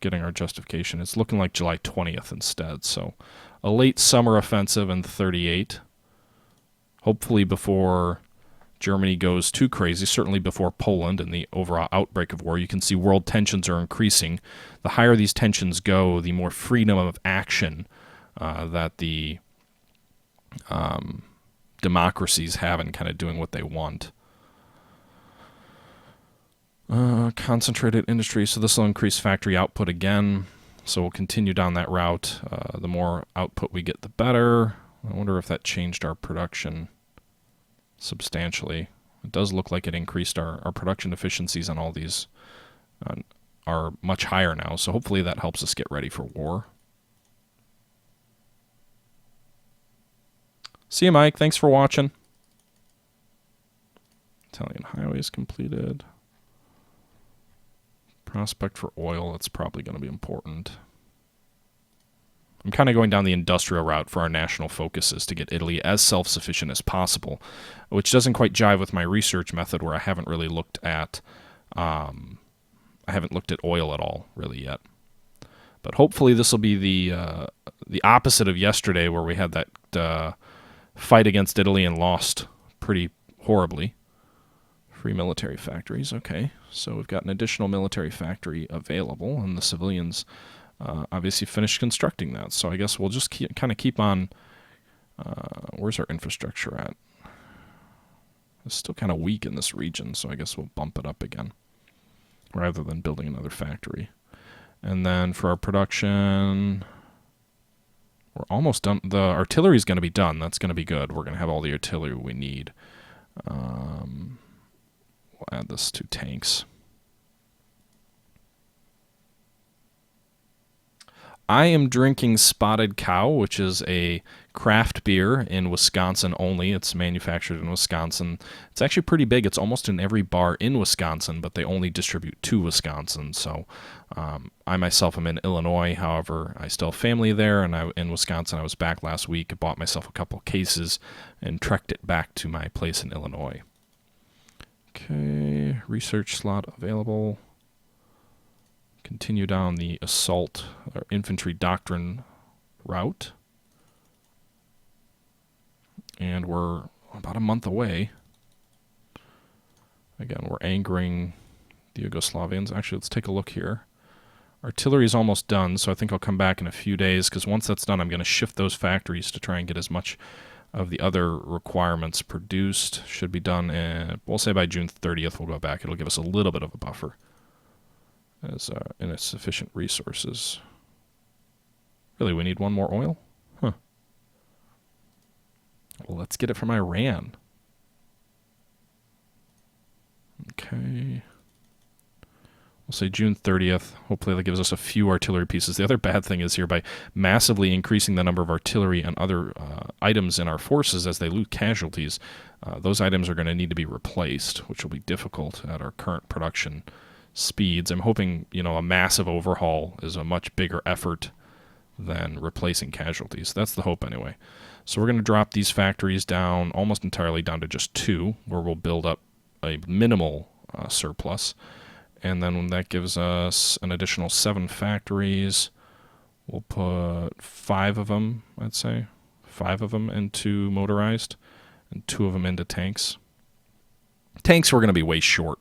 Speaker 1: getting our justification. It's looking like July 20th instead, so a late summer offensive in 38. Hopefully before Germany goes too crazy, certainly before Poland and the overall outbreak of war, you can see world tensions are increasing. The higher these tensions go, the more freedom of action that the democracies have in kind of doing what they want. Concentrated industry, so this will increase factory output again. So we'll continue down that route. The more output we get, the better. I wonder if that changed our production substantially. It does look like it increased our production efficiencies on all these are much higher now, so hopefully that helps us get ready for war. See you, Mike. Thanks for watching. Italian highways completed. Prospect for oil, that's probably going to be important. I'm kind of going down the industrial route for our national focuses to get Italy as self-sufficient as possible, which doesn't quite jive with my research method where I haven't really looked at oil at all really yet. But hopefully this will be the opposite of yesterday, where we had that fight against Italy and lost pretty horribly. Free military factories, okay. So we've got an additional military factory available, and the civilians obviously finished constructing that. So I guess we'll just keep on. Where's our infrastructure at? It's still kind of weak in this region, so I guess we'll bump it up again, rather than building another factory. And then for our production, we're almost done. The artillery is going to be done. That's going to be good. We're going to have all the artillery we need. We'll add this to tanks. I am drinking Spotted Cow, which is a craft beer in Wisconsin only. It's manufactured in Wisconsin. It's actually pretty big. It's almost in every bar in Wisconsin, but they only distribute to Wisconsin. So I myself am in Illinois. However, I still have family there, and in Wisconsin I was back last week. I bought myself a couple cases and trekked it back to my place in Illinois. Okay, research slot available. Continue down the assault or infantry doctrine route. And we're about a month away. Again, we're angering the Yugoslavians. Actually, let's take a look here. Artillery is almost done, so I think I'll come back in a few days, because once that's done, I'm going to shift those factories to try and get as much of the other requirements produced. Should be done in, we'll say by June 30th we'll go back. It'll give us a little bit of a buffer as in its sufficient resources. Really, we need one more oil? Huh. Well, let's get it from Iran. Okay. We'll say June 30th. Hopefully that gives us a few artillery pieces. The other bad thing is here, by massively increasing the number of artillery and other items in our forces as they lose casualties, those items are going to need to be replaced, which will be difficult at our current production speeds. I'm hoping, a massive overhaul is a much bigger effort than replacing casualties. That's the hope anyway. So we're going to drop these factories down almost entirely down to just 2, where we'll build up a minimal surplus. And then when that gives us an additional 7 factories, we'll put 5 of them, I'd say. 5 of them into motorized and 2 of them into tanks. Tanks we're going to be way short.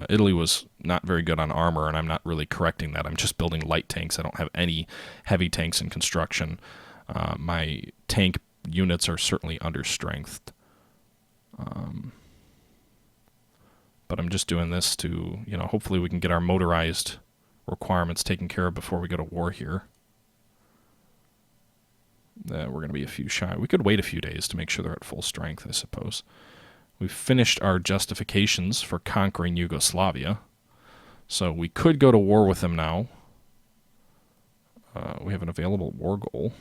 Speaker 1: Italy was not very good on armor, and I'm not really correcting that. I'm just building light tanks. I don't have any heavy tanks in construction. My tank units are certainly understrengthed. But I'm just doing this to, hopefully we can get our motorized requirements taken care of before we go to war here. We're going to be a few shy. We could wait a few days to make sure they're at full strength, I suppose. We've finished our justifications for conquering Yugoslavia. So we could go to war with them now. We have an available war goal.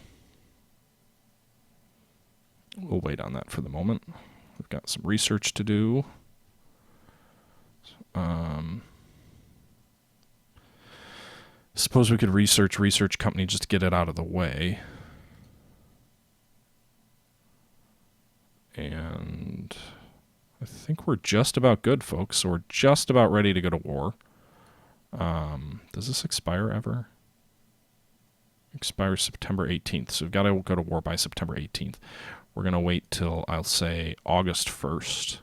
Speaker 1: We'll wait on that for the moment. We've got some research to do. Suppose we could research company just to get it out of the way. And I think we're just about good, folks. So we're just about ready to go to war. Does this expire ever? Expires September 18th. So we've got to go to war by September 18th. We're going to wait till, I'll say, August 1st.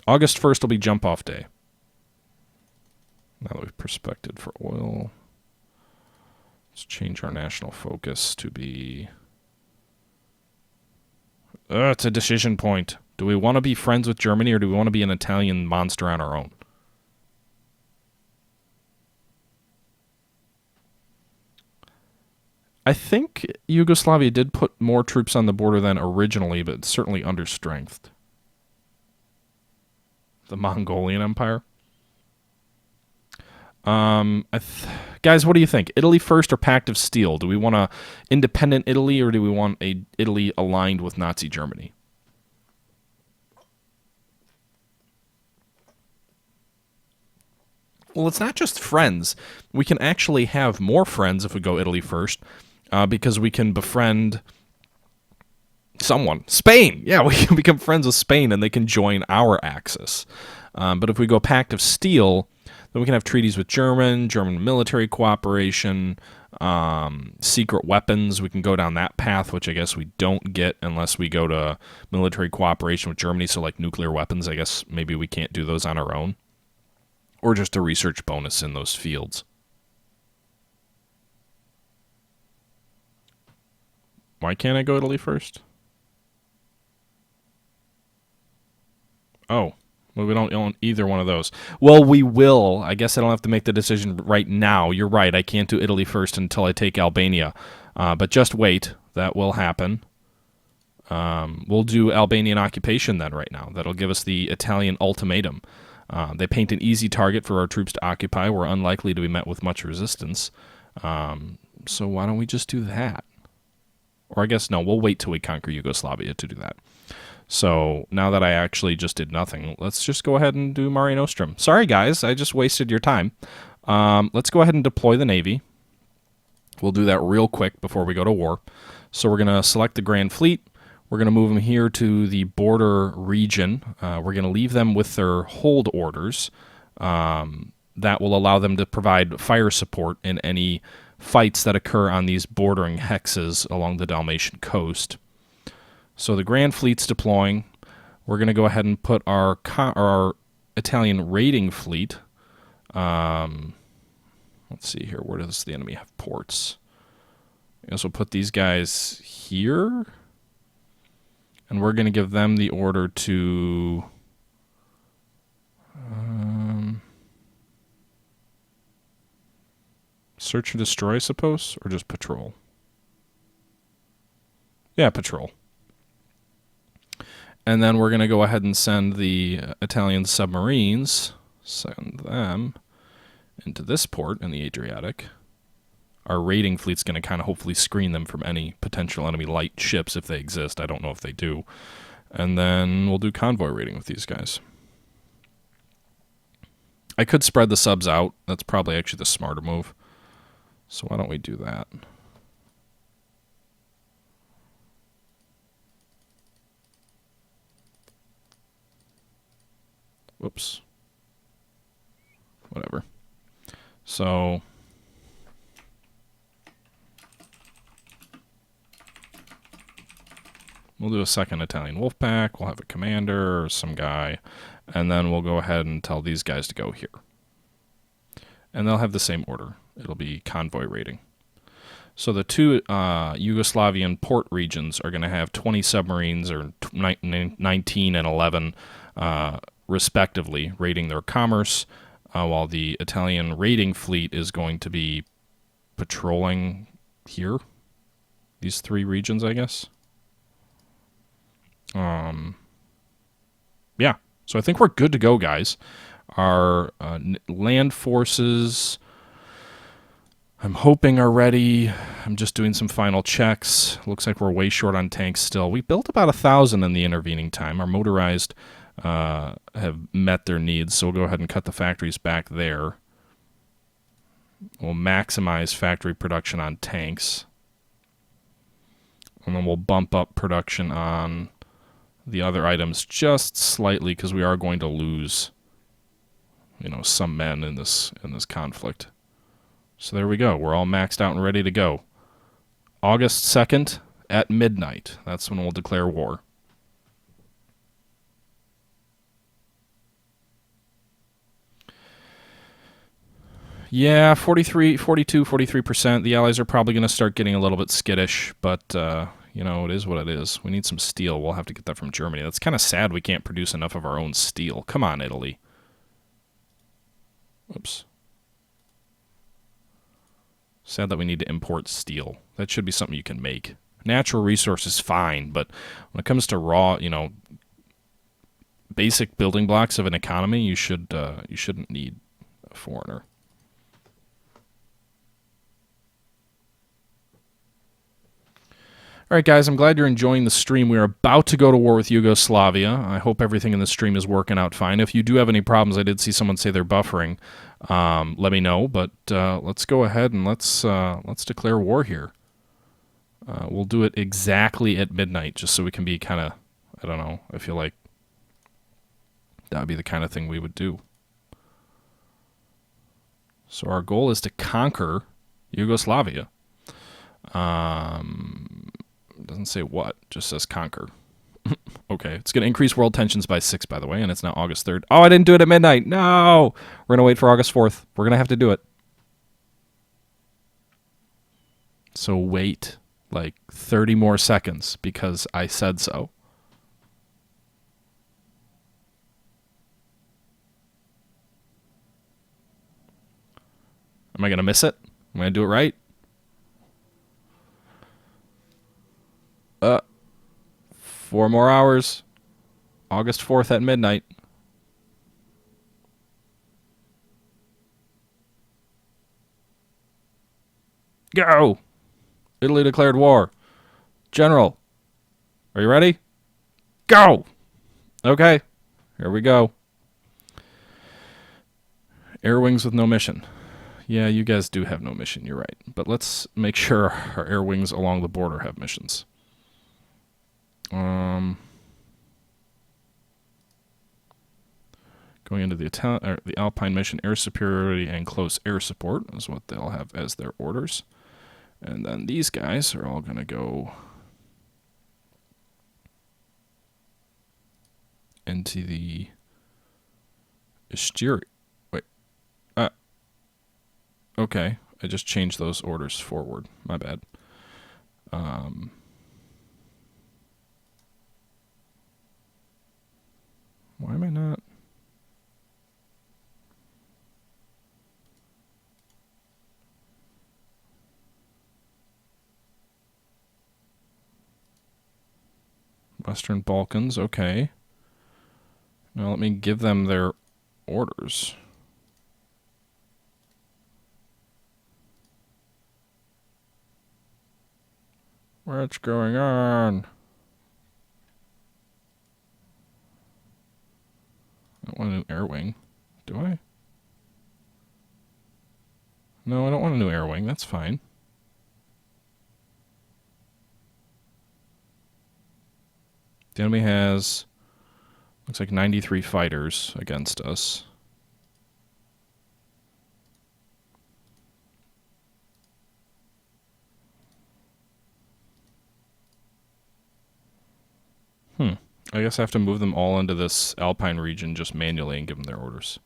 Speaker 1: August 1st will be jump off day. Now that we've prospected for oil, let's change our national focus to be... it's a decision point. Do we want to be friends with Germany or do we want to be an Italian monster on our own? I think Yugoslavia did put more troops on the border than originally, but certainly understrengthed. The Mongolian Empire. Guys, what do you think? Italy first or Pact of Steel? Do we want a independent Italy or do we want a Italy aligned with Nazi Germany? Well, it's not just friends. We can actually have more friends if we go Italy first, because we can befriend someone. Spain! Yeah, we can become friends with Spain and they can join our Axis. But if we go Pact of Steel, then we can have treaties with German military cooperation, secret weapons. We can go down that path, which I guess we don't get unless we go to military cooperation with Germany. So like nuclear weapons, I guess maybe we can't do those on our own. Or just a research bonus in those fields. Why can't I go Italy first? Oh, well, we don't own either one of those. Well, we will. I guess I don't have to make the decision right now. You're right. I can't do Italy first until I take Albania. But just wait. That will happen. We'll do Albanian occupation then right now. That'll give us the Italian ultimatum. They paint an easy target for our troops to occupy. We're unlikely to be met with much resistance. So why don't we just do that? Or I guess, no, we'll wait till we conquer Yugoslavia to do that. So now that I actually just did nothing, let's just go ahead and do Mare Nostrum. Sorry, guys, I just wasted your time. Let's go ahead and deploy the Navy. We'll do that real quick before we go to war. So we're going to select the Grand Fleet. We're going to move them here to the border region. We're going to leave them with their hold orders. That will allow them to provide fire support in any fights that occur on these bordering hexes along the Dalmatian coast. So the Grand Fleet's deploying. We're going to go ahead and put our Italian raiding fleet. Let's see here. Where does the enemy have ports? I guess we'll put these guys here. And we're going to give them the order to... search and destroy, I suppose? Or just patrol? Yeah, patrol. And then we're going to go ahead and send the Italian submarines, send them into this port in the Adriatic. Our raiding fleet's going to kind of hopefully screen them from any potential enemy light ships if they exist. I don't know if they do. And then we'll do convoy raiding with these guys. I could spread the subs out. That's probably actually the smarter move. So why don't we do that? Whoops. Whatever. So we'll do a second Italian wolf pack. We'll have a commander or some guy. And then we'll go ahead and tell these guys to go here. And they'll have the same order. It'll be convoy raiding. So the two Yugoslavian port regions are going to have 20 submarines, or 19 and 11 respectively, raiding their commerce, while the Italian raiding fleet is going to be patrolling here. These three regions, I guess. Yeah, so I think we're good to go, guys. Our land forces, I'm hoping, are ready. I'm just doing some final checks. Looks like we're way short on tanks still. We built about 1,000 in the intervening time. Our motorized have met their needs, so we'll go ahead and cut the factories back there. We'll maximize factory production on tanks. And then we'll bump up production on the other items just slightly, because we are going to lose, some men in this conflict. So there we go. We're all maxed out and ready to go. August 2nd at midnight. That's when we'll declare war. Yeah, 43, 42, 43%. The Allies are probably going to start getting a little bit skittish, but, it is what it is. We need some steel. We'll have to get that from Germany. That's kind of sad we can't produce enough of our own steel. Come on, Italy. Oops. Sad that we need to import steel. That should be something you can make. Natural resources, fine, but when it comes to raw, basic building blocks of an economy, you shouldn't need a foreigner. All right, guys, I'm glad you're enjoying the stream. We are about to go to war with Yugoslavia. I hope everything in the stream is working out fine. If you do have any problems, I did see someone say they're buffering. Let me know, but let's go ahead and let's declare war here. We'll do it exactly at midnight, just so we can be kind of, I don't know, I feel like that would be the kind of thing we would do. So our goal is to conquer Yugoslavia. Doesn't say what, just says conquer. Okay, it's going to increase world tensions by 6, by the way, and it's now August 3rd. Oh, I didn't do it at midnight. No! We're going to wait for August 4th. We're going to have to do it. So wait like 30 more seconds because I said so. Am I going to miss it? Am I going to do it right? 4 more hours. August 4th at midnight. Go! Italy declared war. General, are you ready? Go! Okay, here we go. Air wings with no mission. Yeah, you guys do have no mission, you're right. But let's make sure our air wings along the border have missions. Going into the Alpine mission, air superiority and close air support is what they'll have as their orders. And then these guys are all going to go into the Estuary. Wait. Okay. I just changed those orders forward. My bad. Why am I not? Western Balkans, okay. Now let me give them their orders. What's going on? I don't want a new air wing. Do I? No, I don't want a new air wing. That's fine. The enemy has, looks like 93 fighters against us. I guess I have to move them all into this Alpine region just manually and give them their orders.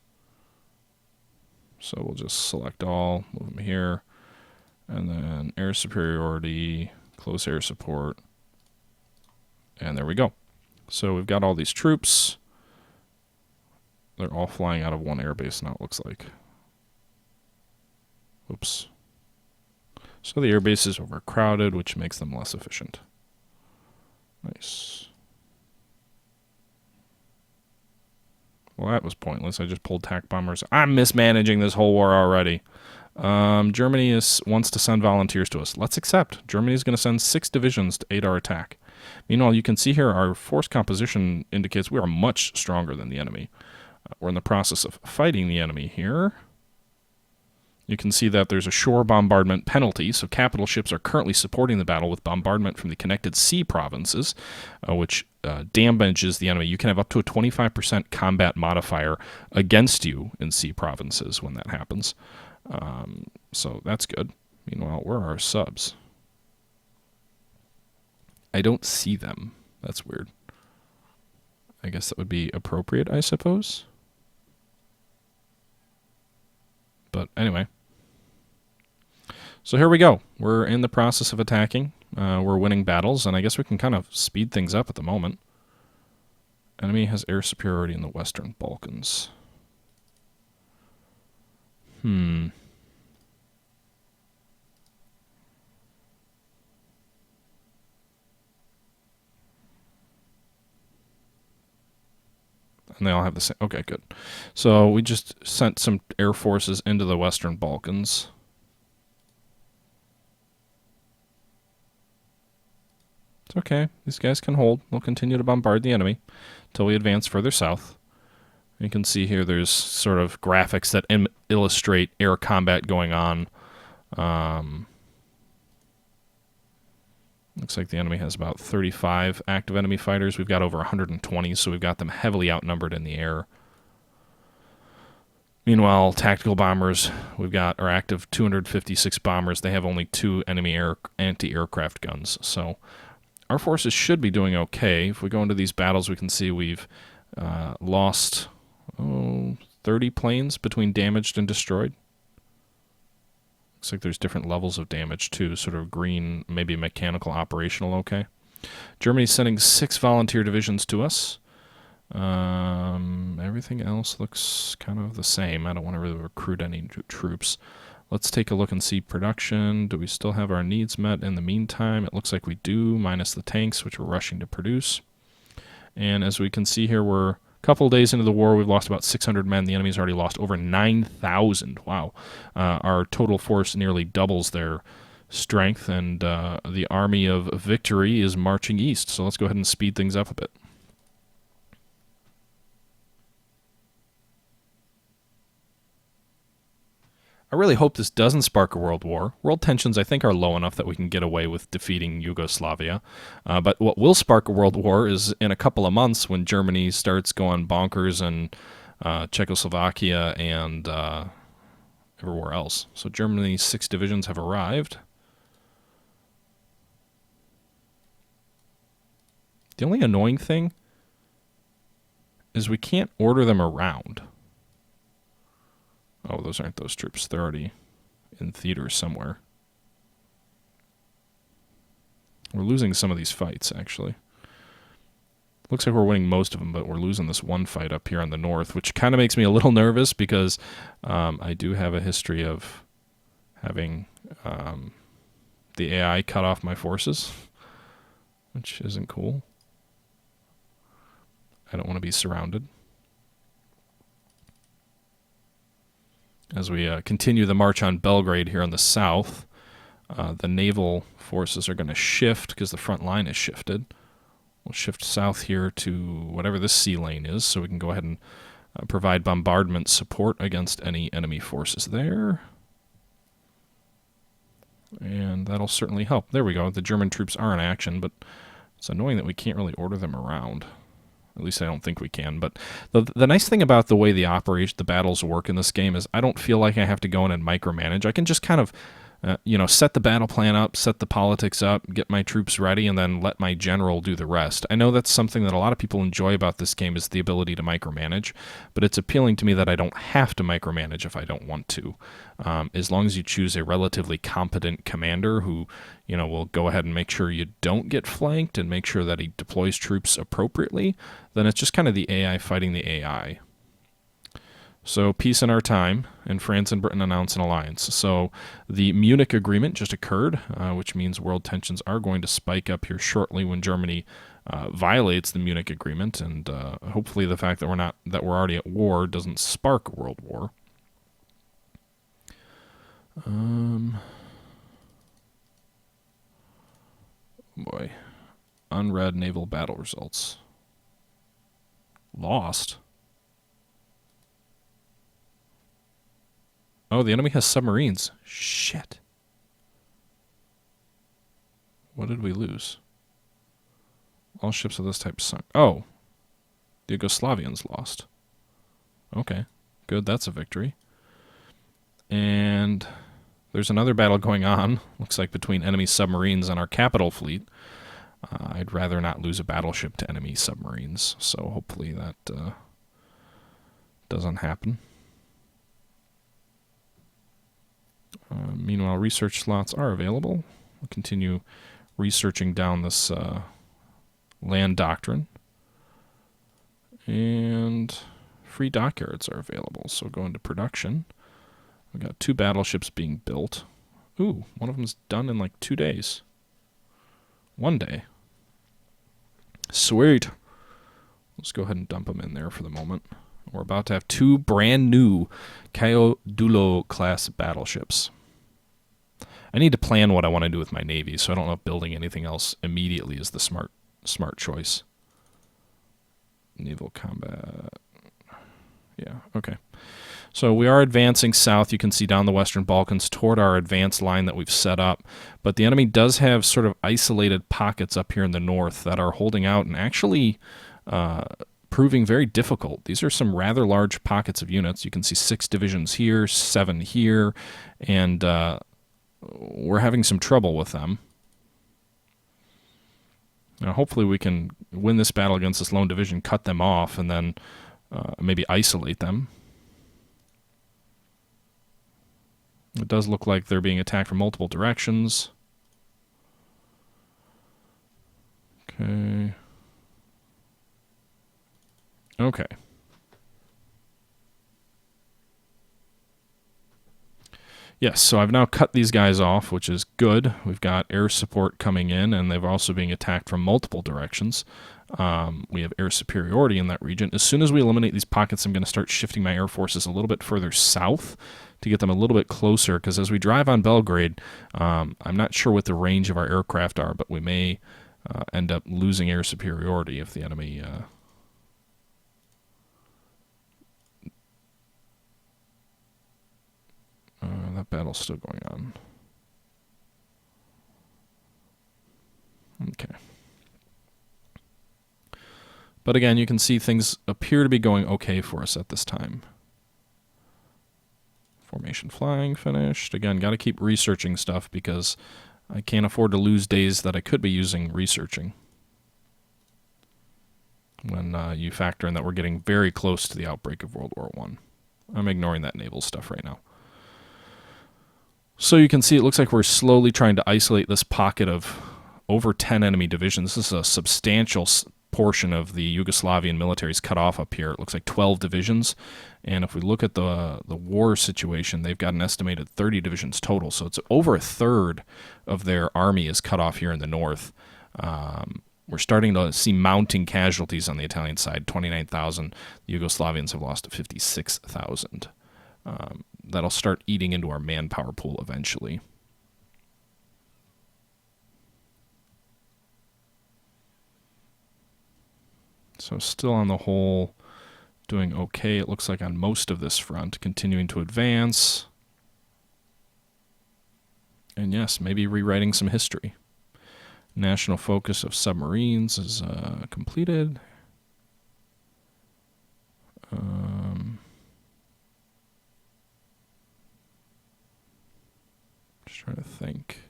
Speaker 1: So we'll just select all, move them here, and then air superiority, close air support, and there we go. So we've got all these troops. They're all flying out of one airbase now, it looks like. Oops. So the airbase is overcrowded, which makes them less efficient. Nice. Well, that was pointless. I just pulled TAC bombers. I'm mismanaging this whole war already. Germany wants to send volunteers to us. Let's accept. Germany is going to send 6 divisions to aid our attack. Meanwhile, you can see here our force composition indicates we are much stronger than the enemy. We're in the process of fighting the enemy here. You can see that there's a shore bombardment penalty, so capital ships are currently supporting the battle with bombardment from the connected sea provinces, which damages the enemy. You can have up to a 25% combat modifier against you in sea provinces when that happens. So that's good. Meanwhile, where are our subs? I don't see them. That's weird. I guess that would be appropriate, I suppose. But anyway, So here we go. We're in the process of attacking. We're winning battles, and I guess we can kind of speed things up at the moment. Enemy has air superiority in the Western Balkans. And they all have the same. Okay, good. So we just sent some air forces into the Western Balkans. It's okay. These guys can hold. We'll continue to bombard the enemy until we advance further south. You can see here there's sort of graphics that illustrate air combat going on. Looks like the enemy has about 35 active enemy fighters. We've got over 120, so we've got them heavily outnumbered in the air. Meanwhile, tactical bombers, we've got our active 256 bombers. They have only 2 enemy anti-aircraft guns. So our forces should be doing okay. If we go into these battles, we can see we've lost 30 planes between damaged and destroyed. Looks like there's different levels of damage too, sort of green, maybe mechanical, operational, okay. Germany's sending 6 volunteer divisions to us. Everything else looks kind of the same. I don't want to really recruit any troops. Let's take a look and see production. Do we still have our needs met in the meantime? It looks like we do, minus the tanks, which we're rushing to produce. And as we can see here, we're a couple days into the war. We've lost about 600 men. The enemy's already lost over 9,000. Wow. Our total force nearly doubles their strength, and the army of victory is marching east. So let's go ahead and speed things up a bit. I really hope this doesn't spark a world war. World tensions, I think, are low enough that we can get away with defeating Yugoslavia. But what will spark a world war is in a couple of months when Germany starts going bonkers and Czechoslovakia and everywhere else. So Germany's 6 divisions have arrived. The only annoying thing is we can't order them around. Oh, those aren't those troops. They're already in theater somewhere. We're losing some of these fights, actually. Looks like we're winning most of them, but we're losing this one fight up here on the north, which kind of makes me a little nervous because I do have a history of having the AI cut off my forces, which isn't cool. I don't want to be surrounded. As we continue the march on Belgrade here on the south, the naval forces are going to shift because the front line is shifted. We'll shift south here to whatever this sea lane is, so we can go ahead and provide bombardment support against any enemy forces there. And that'll certainly help. There we go. The German troops are in action, but it's annoying that we can't really order them around. At least I don't think we can. But the nice thing about the way the battles work in this game is I don't feel like I have to go in and micromanage. I can just kind of, set the battle plan up, set the politics up, get my troops ready, and then let my general do the rest. I know that's something that a lot of people enjoy about this game is the ability to micromanage, but it's appealing to me that I don't have to micromanage if I don't want to. As long as you choose a relatively competent commander who, will go ahead and make sure you don't get flanked and make sure that he deploys troops appropriately, then it's just kind of the AI fighting the AI. So peace in our time, and France and Britain announce an alliance. So the Munich Agreement just occurred, which means world tensions are going to spike up here shortly when Germany violates the Munich Agreement, and hopefully the fact that we're already at war doesn't spark a world war. Boy, unread naval battle results. Lost. Oh, the enemy has submarines. Shit. What did we lose? All ships of this type sunk. Oh. The Yugoslavians lost. Okay. Good, that's a victory. And there's another battle going on, looks like between enemy submarines and our capital fleet. I'd rather not lose a battleship to enemy submarines, so hopefully that doesn't happen. Meanwhile, research slots are available. We'll continue researching down this land doctrine. And free dockyards are available. So go into production. We've got 2 battleships being built. Ooh, one of them's done in like 2 days. 1 day. Sweet. Let's go ahead and dump them in there for the moment. We're about to have 2 brand new Caio Dulo class battleships. I need to plan what I want to do with my navy, so I don't know if building anything else immediately is the smart choice. Naval combat. Yeah, okay. So we are advancing south. You can see down the Western Balkans toward our advanced line that we've set up. But the enemy does have sort of isolated pockets up here in the north that are holding out and actually proving very difficult. These are some rather large pockets of units. You can see 6 divisions here, 7 here, and we're having some trouble with them. Now, hopefully we can win this battle against this lone division, cut them off, and then maybe isolate them. It does look like they're being attacked from multiple directions. Okay. Okay. Yes, so I've now cut these guys off, which is good. We've got air support coming in, and they're also being attacked from multiple directions. We have air superiority in that region. As soon as we eliminate these pockets, I'm going to start shifting my air forces a little bit further south to get them a little bit closer, because as we drive on Belgrade, I'm not sure what the range of our aircraft are, but we may end up losing air superiority if the enemy... that battle's still going on. Okay. But again, you can see things appear to be going okay for us at this time. Formation flying finished. Again, got to keep researching stuff because I can't afford to lose days that I could be using researching. When you factor in that we're getting very close to the outbreak of World War I. I'm ignoring that naval stuff right now. So you can see it looks like we're slowly trying to isolate this pocket of over 10 enemy divisions. This is a substantial portion of the Yugoslavian military's cut off up here. It looks like 12 divisions. And if we look at the war situation, they've got an estimated 30 divisions total. So it's over a third of their army is cut off here in the north. We're starting to see mounting casualties on the Italian side, 29,000. The Yugoslavians have lost 56,000. That'll start eating into our manpower pool eventually. So still on the whole doing okay, it looks like, on most of this front, continuing to advance. And yes, maybe rewriting some history. National focus of submarines is completed. Just trying to think.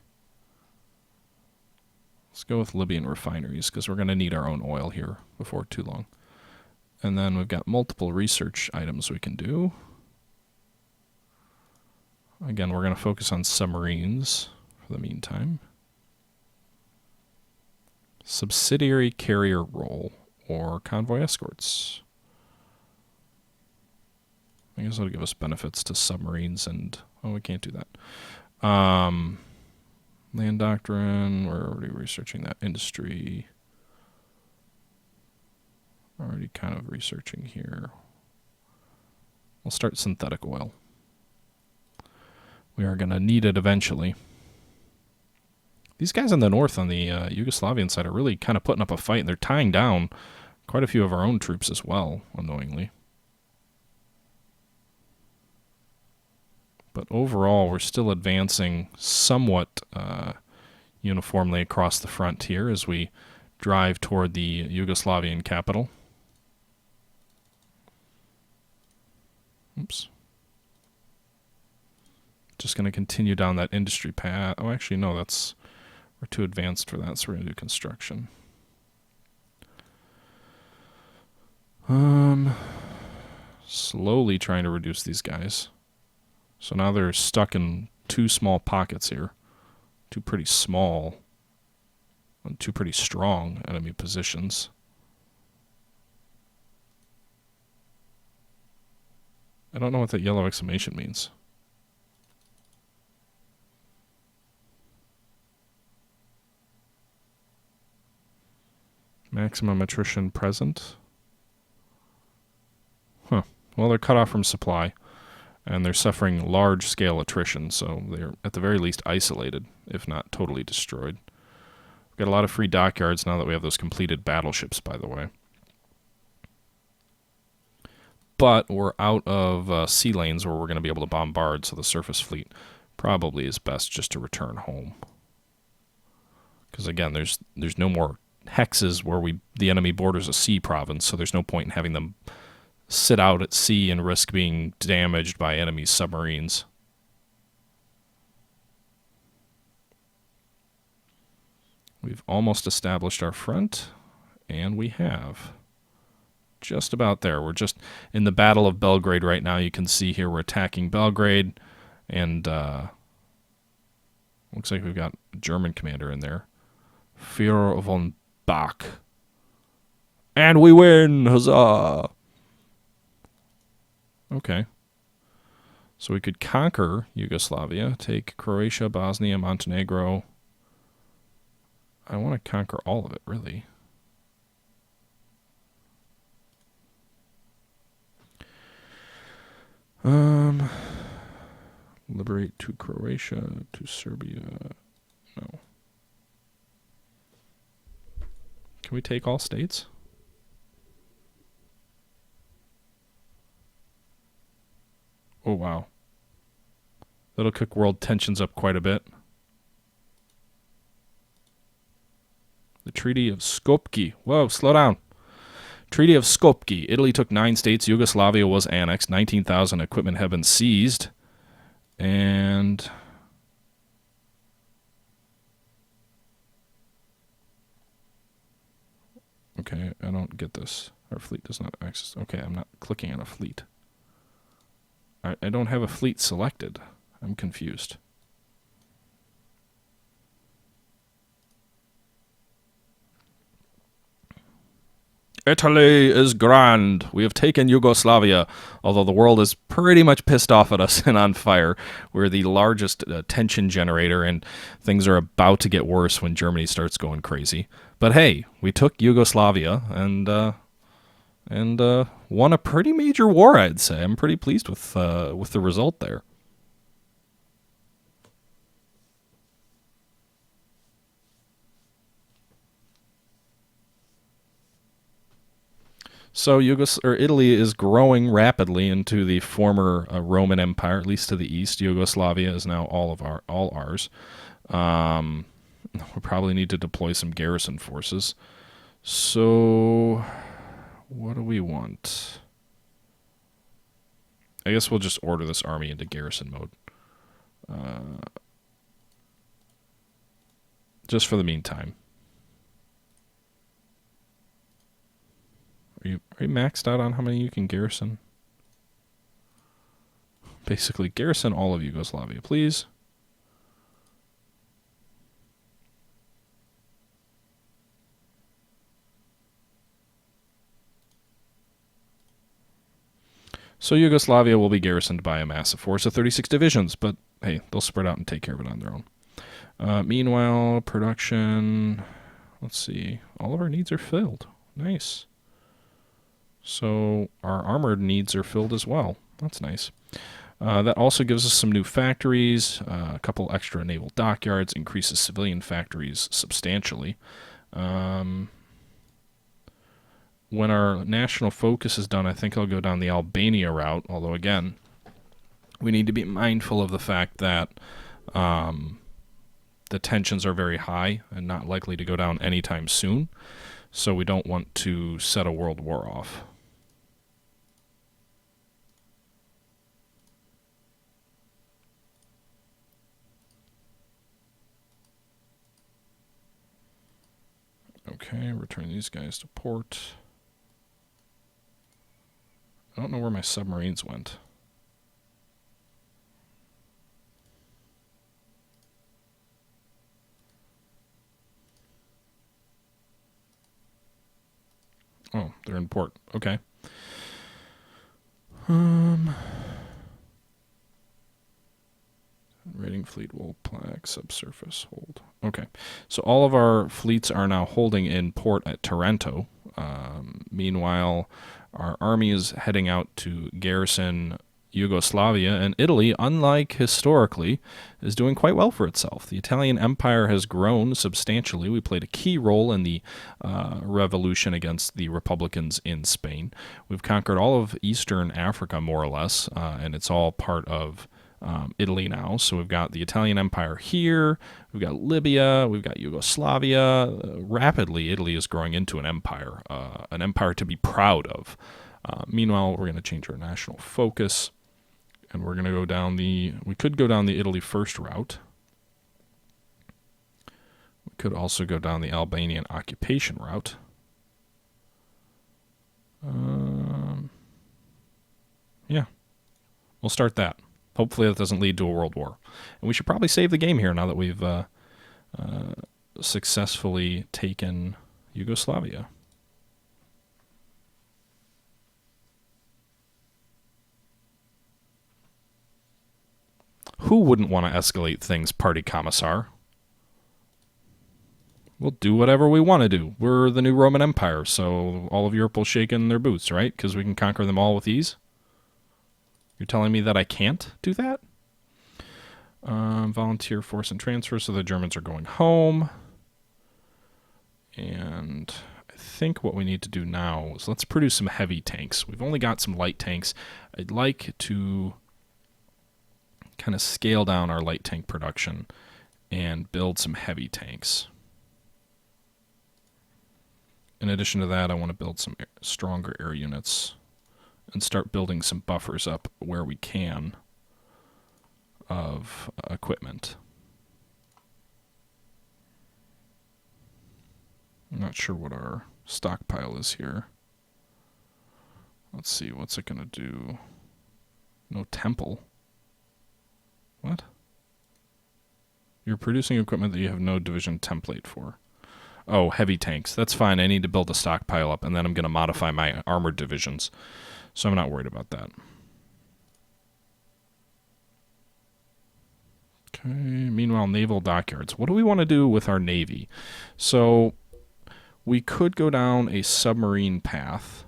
Speaker 1: Let's go with Libyan refineries because we're going to need our own oil here before too long. And then we've got multiple research items we can do. Again, we're going to focus on submarines for the meantime. Subsidiary carrier role or convoy escorts. I guess that'll give us benefits to submarines and... Oh, we can't do that. Land doctrine, we're already researching that. Industry. Already kind of researching here. We'll start synthetic oil. We are going to need it eventually. These guys in the north on the Yugoslavian side are really kind of putting up a fight, and they're tying down quite a few of our own troops as well, annoyingly. But overall, we're still advancing somewhat uniformly across the front here as we drive toward the Yugoslavian capital. Oops. Just going to continue down that industry path. Oh, actually, no, that's... We're too advanced for that, so we're going to do construction. Slowly trying to reduce these guys. So now they're stuck in two small pockets here. Two pretty small and two pretty strong enemy positions. I don't know what that yellow exclamation means. Maximum attrition present. Huh. Well, they're cut off from supply, and they're suffering large-scale attrition, so they're at the very least isolated, if not totally destroyed. We've got a lot of free dockyards now that we have those completed battleships, by the way. But we're out of sea lanes where we're going to be able to bombard, so the surface fleet probably is best just to return home. Because again, there's no more hexes where the enemy borders a sea province, so there's no point in having them sit out at sea and risk being damaged by enemy submarines. We've almost established our front, and we have. Just about there. We're just in the Battle of Belgrade right now. You can see here we're attacking Belgrade, and looks like we've got a German commander in there. Führer von Bach. And we win! Huzzah! Okay. So we could conquer Yugoslavia, take Croatia, Bosnia, Montenegro. I want to conquer all of it, really. Liberate to Croatia, to Serbia. No. Can we take all states? Oh, wow. That'll cook world tensions up quite a bit. The Treaty of Skopje. Whoa, slow down. Treaty of Skopje. Italy took 9 states. Yugoslavia was annexed. 19,000 equipment have been seized. And okay, I don't get this. Our fleet does not access. Okay, I'm not clicking on a fleet. I don't have a fleet selected. I'm confused. Italy is grand. We have taken Yugoslavia, although the world is pretty much pissed off at us and on fire. We're the largest tension generator, and things are about to get worse when Germany starts going crazy. But hey, we took Yugoslavia and won a pretty major war, I'd say. I'm pretty pleased with the result there. So Italy is growing rapidly into the former Roman Empire, at least to the east. Yugoslavia is now all ours. We probably need to deploy some garrison forces. So, what do we want? I guess we'll just order this army into garrison mode. Just for the meantime. Are you maxed out on how many you can garrison? Basically, garrison all of Yugoslavia, please. So Yugoslavia will be garrisoned by a massive force of 36 divisions, but hey, they'll spread out and take care of it on their own. Meanwhile, production, let's see, all of our needs are filled. Nice. So our armored needs are filled as well. That's nice. That also gives us some new factories, a couple extra naval dockyards, increases civilian factories substantially. When our national focus is done, I think I'll go down the Albania route, although again, we need to be mindful of the fact that the tensions are very high and not likely to go down anytime soon, so we don't want to set a world war off. Okay, return these guys to port. I don't know where my submarines went. Oh, they're in port. Okay. Raiding fleet will plaque subsurface hold. Okay. So all of our fleets are now holding in port at Taranto. Meanwhile, our army is heading out to garrison Yugoslavia, and Italy, unlike historically, is doing quite well for itself. The Italian Empire has grown substantially. We played a key role in the revolution against the Republicans in Spain. We've conquered all of Eastern Africa, more or less, and it's all part of Italy now. So we've got the Italian Empire here, we've got Libya, we've got Yugoslavia. Rapidly, Italy is growing into an empire to be proud of. Meanwhile, we're going to change our national focus, and we're going to go down we could go down the Italy first route. We could also go down the Albanian occupation route. Yeah, we'll start that. Hopefully that doesn't lead to a world war. And we should probably save the game here now that we've successfully taken Yugoslavia. Who wouldn't want to escalate things, Party Commissar? We'll do whatever we want to do. We're the new Roman Empire, so all of Europe will shake in their boots, right? Because we can conquer them all with ease. You're telling me that I can't do that? Volunteer force and transfer, so the Germans are going home. And I think what we need to do now is let's produce some heavy tanks. We've only got some light tanks. I'd like to kind of scale down our light tank production and build some heavy tanks. In addition to that, I want to build some stronger air units and start building some buffers up where we can of equipment. I'm not sure what our stockpile is here. Let's see, what's it going to do? No temple. What? You're producing equipment that you have no division template for. Oh, heavy tanks. That's fine. I need to build a stockpile up, and then I'm going to modify my armored divisions. So I'm not worried about that. Okay. Meanwhile, naval dockyards. What do we want to do with our navy? So we could go down a submarine path,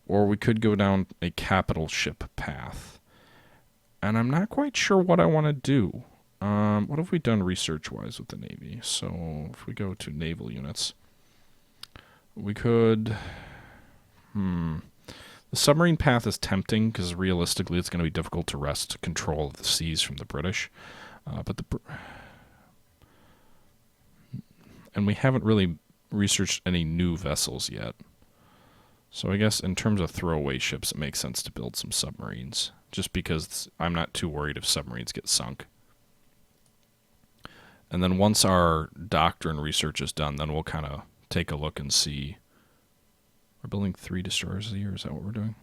Speaker 1: or we could go down a capital ship path. And I'm not quite sure what I want to do. What have we done research-wise with the Navy? So if we go to naval units, we could... The submarine path is tempting because realistically it's going to be difficult to wrest control of the seas from the British. And we haven't really researched any new vessels yet. So I guess in terms of throwaway ships, it makes sense to build some submarines, just because I'm not too worried if submarines get sunk. And then once our doctrine research is done, then we'll kind of take a look and see. We're building 3 destroyers a year. Is that what we're doing?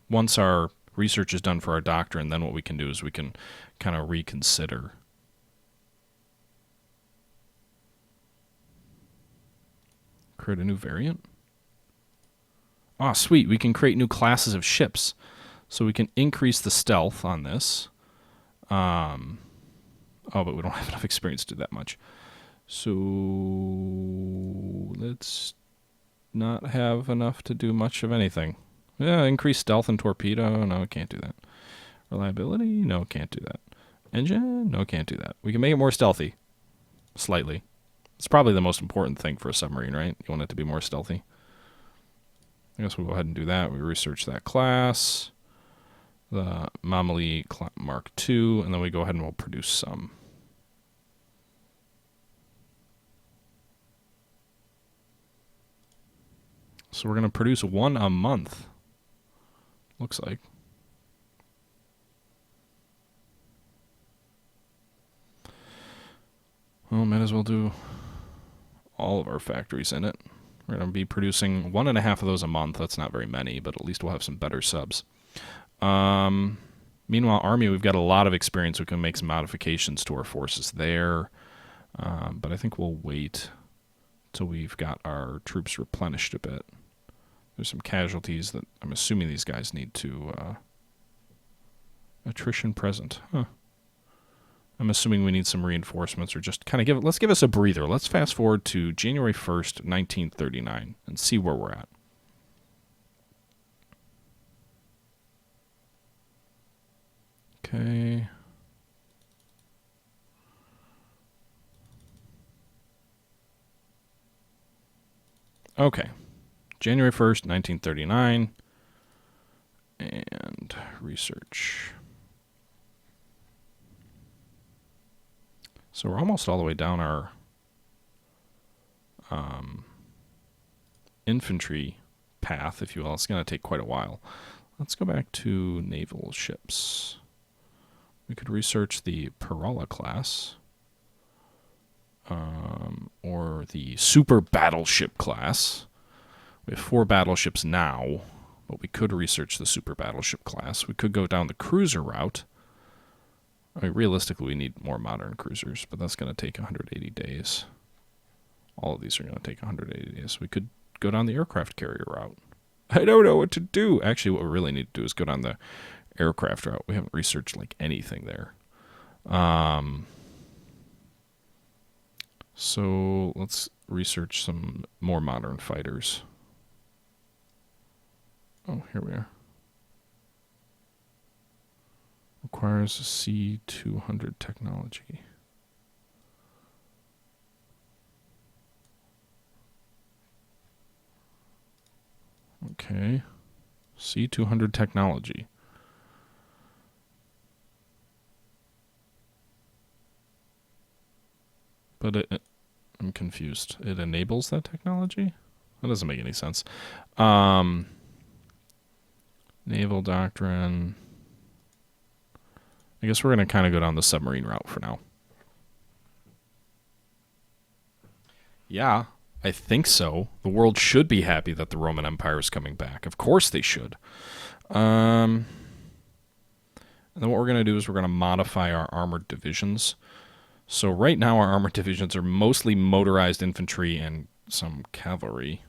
Speaker 1: Once our research is done for our doctrine, then what we can do is we can kind of reconsider. Create a new variant? Ah, sweet. We can create new classes of ships. So we can increase the stealth on this. Oh, but we don't have enough experience to do that much. So let's not have enough to do much of anything. Yeah, increase stealth and torpedo. No, can't do that. Reliability? No, can't do that. Engine? No, can't do that. We can make it more stealthy. Slightly. It's probably the most important thing for a submarine, right? You want it to be more stealthy. I guess we'll go ahead and do that. We research that class. The Mamali Mark II, and then we go ahead and we'll produce some. So we're going to produce 1 a month. Looks like. Well, might as well do all of our factories in it. We're going to be producing 1.5 of those a month. That's not very many, but at least we'll have some better subs. Meanwhile, Army, we've got a lot of experience. We can make some modifications to our forces there. But I think we'll wait till we've got our troops replenished a bit. There's some casualties that I'm assuming these guys need to... attrition present. Huh. I'm assuming we need some reinforcements or just kind of let's give us a breather. Let's fast forward to January 1st, 1939 and see where we're at. Okay. Okay. January 1st, 1939. And research. So we're almost all the way down our infantry path, if you will. It's going to take quite a while. Let's go back to naval ships. We could research the Perola class, or the super battleship class. We have 4 battleships now, but we could research the super battleship class. We could go down the cruiser route. I mean, realistically, we need more modern cruisers, but that's going to take 180 days. All of these are going to take 180 days. We could go down the aircraft carrier route. I don't know what to do. Actually, what we really need to do is go down the aircraft route. We haven't researched like anything there. So let's research some more modern fighters. Oh, here we are. Requires C-200 technology. Okay. C-200 technology. But I'm confused. It enables that technology? That doesn't make any sense. Naval doctrine. I guess we're going to kind of go down the submarine route for now. Yeah, I think so. The world should be happy that the Roman Empire is coming back. Of course they should. And then what we're going to do is we're going to modify our armored divisions. So right now our armored divisions are mostly motorized infantry and some cavalry.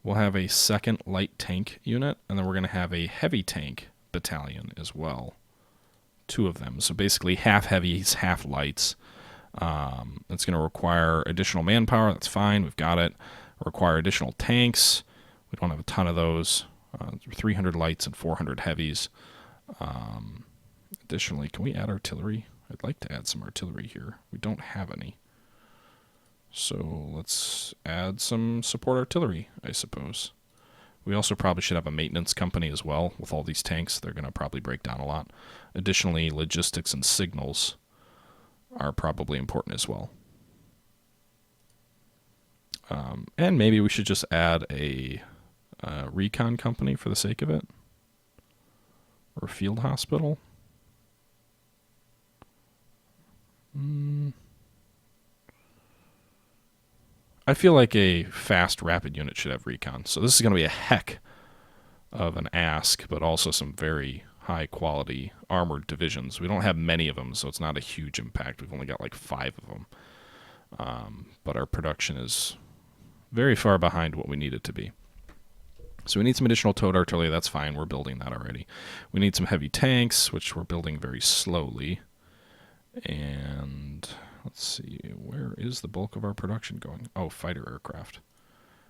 Speaker 1: We'll have a second light tank unit, and then we're going to have a heavy tank battalion as well. 2 of them. So basically half heavies, half lights. It's going to require additional manpower. That's fine. We've got it. Require additional tanks. We don't have a ton of those. 300 lights and 400 heavies. Additionally, can we add artillery? I'd like to add some artillery here. We don't have any. So let's add some support artillery, I suppose. We also probably should have a maintenance company as well. With all these tanks, they're going to probably break down a lot. Additionally, logistics and signals are probably important as well. And maybe we should just add a recon company for the sake of it. Or a field hospital. I feel like a fast, rapid unit should have recon. So this is going to be a heck of an ask, but also some very high-quality armored divisions. We don't have many of them, so it's not a huge impact. We've only got like 5 of them. But our production is very far behind what we need it to be. So we need some additional towed artillery. That's fine. We're building that already. We need some heavy tanks, which we're building very slowly. And let's see, where is the bulk of our production going? Oh, fighter aircraft,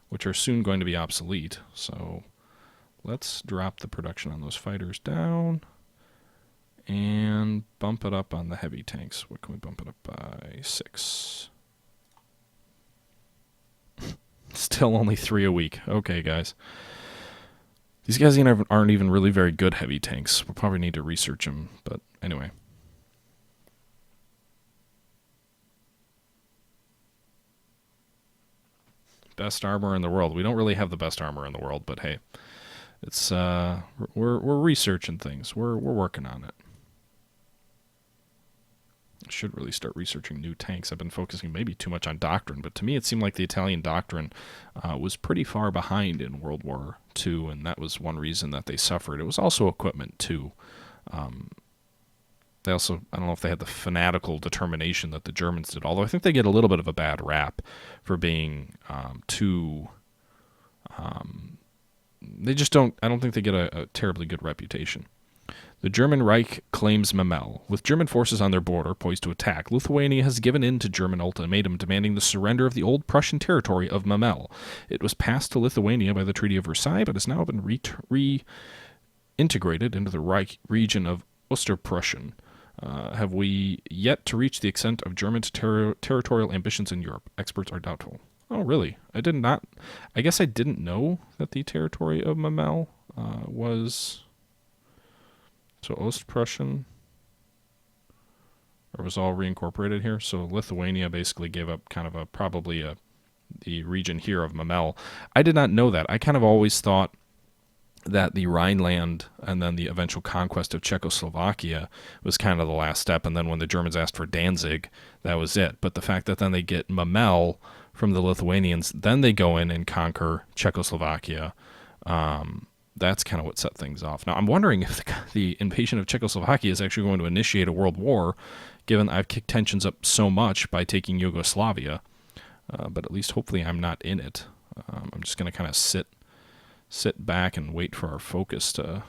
Speaker 1: which are soon going to be obsolete. So let's drop the production on those fighters down and bump it up on the heavy tanks. What can we bump it up by? 6. Still only 3 a week. Okay, guys. These guys aren't even really very good heavy tanks. We'll probably need to research them, but anyway. Best armor in the world. We don't really have the best armor in the world, but hey, it's we're researching things. We're working on it. I should really start researching new tanks. I've been focusing maybe too much on doctrine, but to me it seemed like the Italian doctrine was pretty far behind in World War II, and that was one reason that they suffered. It was also equipment too. They also, I don't know if they had the fanatical determination that the Germans did, although I think they get a little bit of a bad rap for being too. They just don't, I don't think they get a terribly good reputation. The German Reich claims Memel. With German forces on their border poised to attack, Lithuania has given in to German ultimatum demanding the surrender of the old Prussian territory of Memel. It was passed to Lithuania by the Treaty of Versailles, but has now been reintegrated into the Reich region of Osterprussian. Have we yet to reach the extent of German territorial ambitions in Europe? Experts are doubtful. Oh, really? I guess I didn't know that the territory of Memel was... So Ostprussian, or was all reincorporated here. So Lithuania basically gave up kind of the region here of Memel. I did not know that. I kind of always thought that the Rhineland and then the eventual conquest of Czechoslovakia was kind of the last step. And then when the Germans asked for Danzig, that was it. But the fact that then they get Memel from the Lithuanians, then they go in and conquer Czechoslovakia. That's kind of what set things off. Now, I'm wondering if the invasion of Czechoslovakia is actually going to initiate a world war, given I've kicked tensions up so much by taking Yugoslavia. But at least hopefully I'm not in it. I'm just going to kind of sit back and wait for our focus to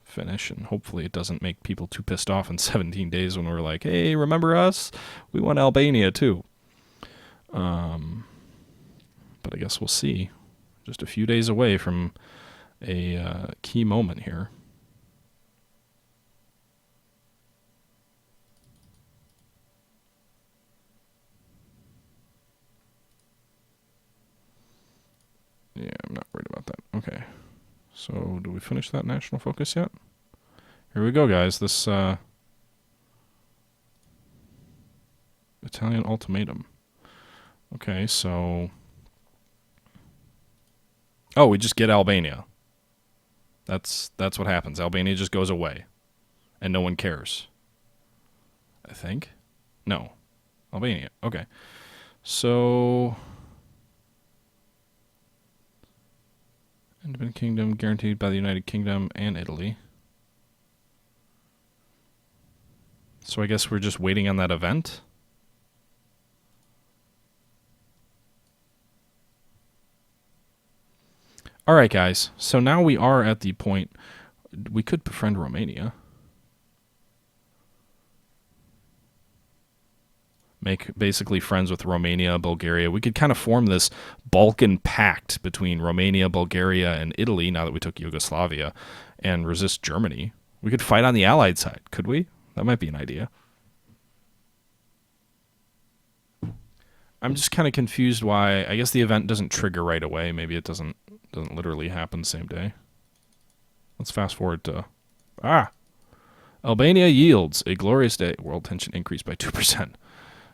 Speaker 1: finish, and hopefully it doesn't make people too pissed off in 17 days when we're like, hey, remember us? We won Albania too. But I guess we'll see. Just a few days away from a key moment here. Yeah, I'm not worried about that. Okay. So, do we finish that national focus yet? Here we go, guys. This Italian ultimatum. Okay, so... Oh, we just get Albania. That's what happens. Albania just goes away. And no one cares. I think. No. Albania. Okay. So... Independent Kingdom guaranteed by the United Kingdom and Italy. So I guess we're just waiting on that event? All right, guys. So now we are at the point we could befriend Romania. Make basically friends with Romania, Bulgaria. We could kind of form this Balkan pact between Romania, Bulgaria, and Italy now that we took Yugoslavia, and resist Germany. We could fight on the Allied side, could we? That might be an idea. I'm just kind of confused why. I guess the event doesn't trigger right away. Maybe it doesn't literally happen the same day. Let's fast forward to... Albania yields a glorious day. World tension increased by 2%.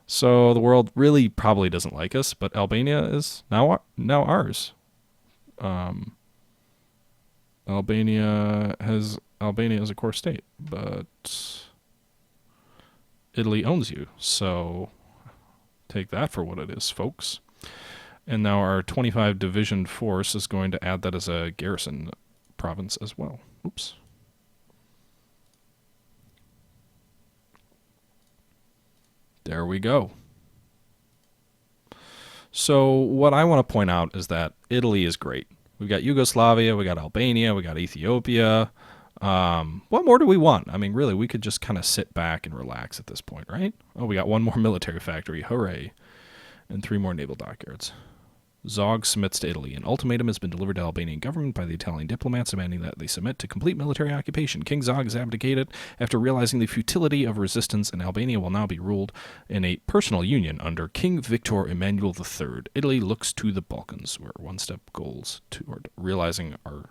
Speaker 1: So the world really probably doesn't like us, but Albania is now ours. Albania is a core state, but Italy owns you. So take that for what it is, folks. And now our 25 division force is going to add that as a garrison province as well. Oops. There we go. So what I want to point out is that Italy is great. We've got Yugoslavia, we got Albania, we got Ethiopia. What more do we want? I mean, really, we could just kind of sit back and relax at this point, right? Oh, we got one more military factory. Hooray. And 3 more naval dockyards. Zog submits to Italy. An ultimatum has been delivered to Albanian government by the Italian diplomats demanding that they submit to complete military occupation. King Zog has abdicated after realizing the futility of resistance, and Albania will now be ruled in a personal union under King Victor Emmanuel III. Italy looks to the Balkans. We're one-step goals toward realizing our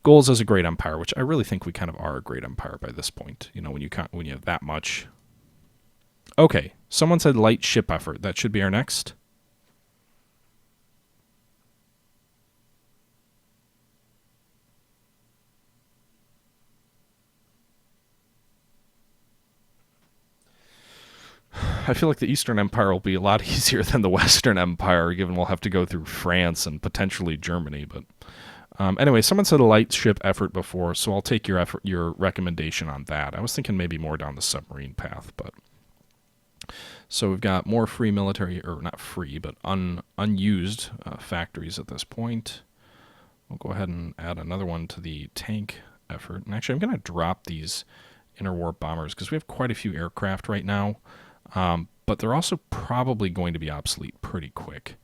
Speaker 1: goals as a great empire, which I really think we kind of are a great empire by this point. You know, when you have that much. Okay, someone said light ship effort. That should be our next. I feel like the Eastern Empire will be a lot easier than the Western Empire, given we'll have to go through France and potentially Germany. But Anyway, someone said a light ship effort before, so I'll take your recommendation on that. I was thinking maybe more down the submarine path, but so we've got more free military, or not free, but unused factories at this point. We'll go ahead and add another one to the tank effort. And actually, I'm going to drop these interwarp bombers because we have quite a few aircraft right now, but they're also probably going to be obsolete pretty quick.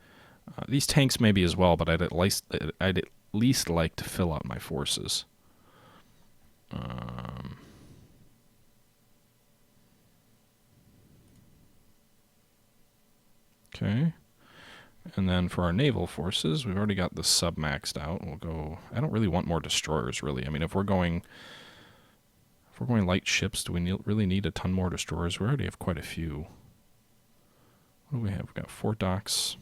Speaker 1: These tanks maybe as well, but I'd at least like to fill out my forces. Okay. And then for our naval forces, we've already got the sub maxed out. We'll go. I don't really want more destroyers, really. I mean, if we're going light ships, do we really need a ton more destroyers? We already have quite a few. What do we have? We've got Fort Docks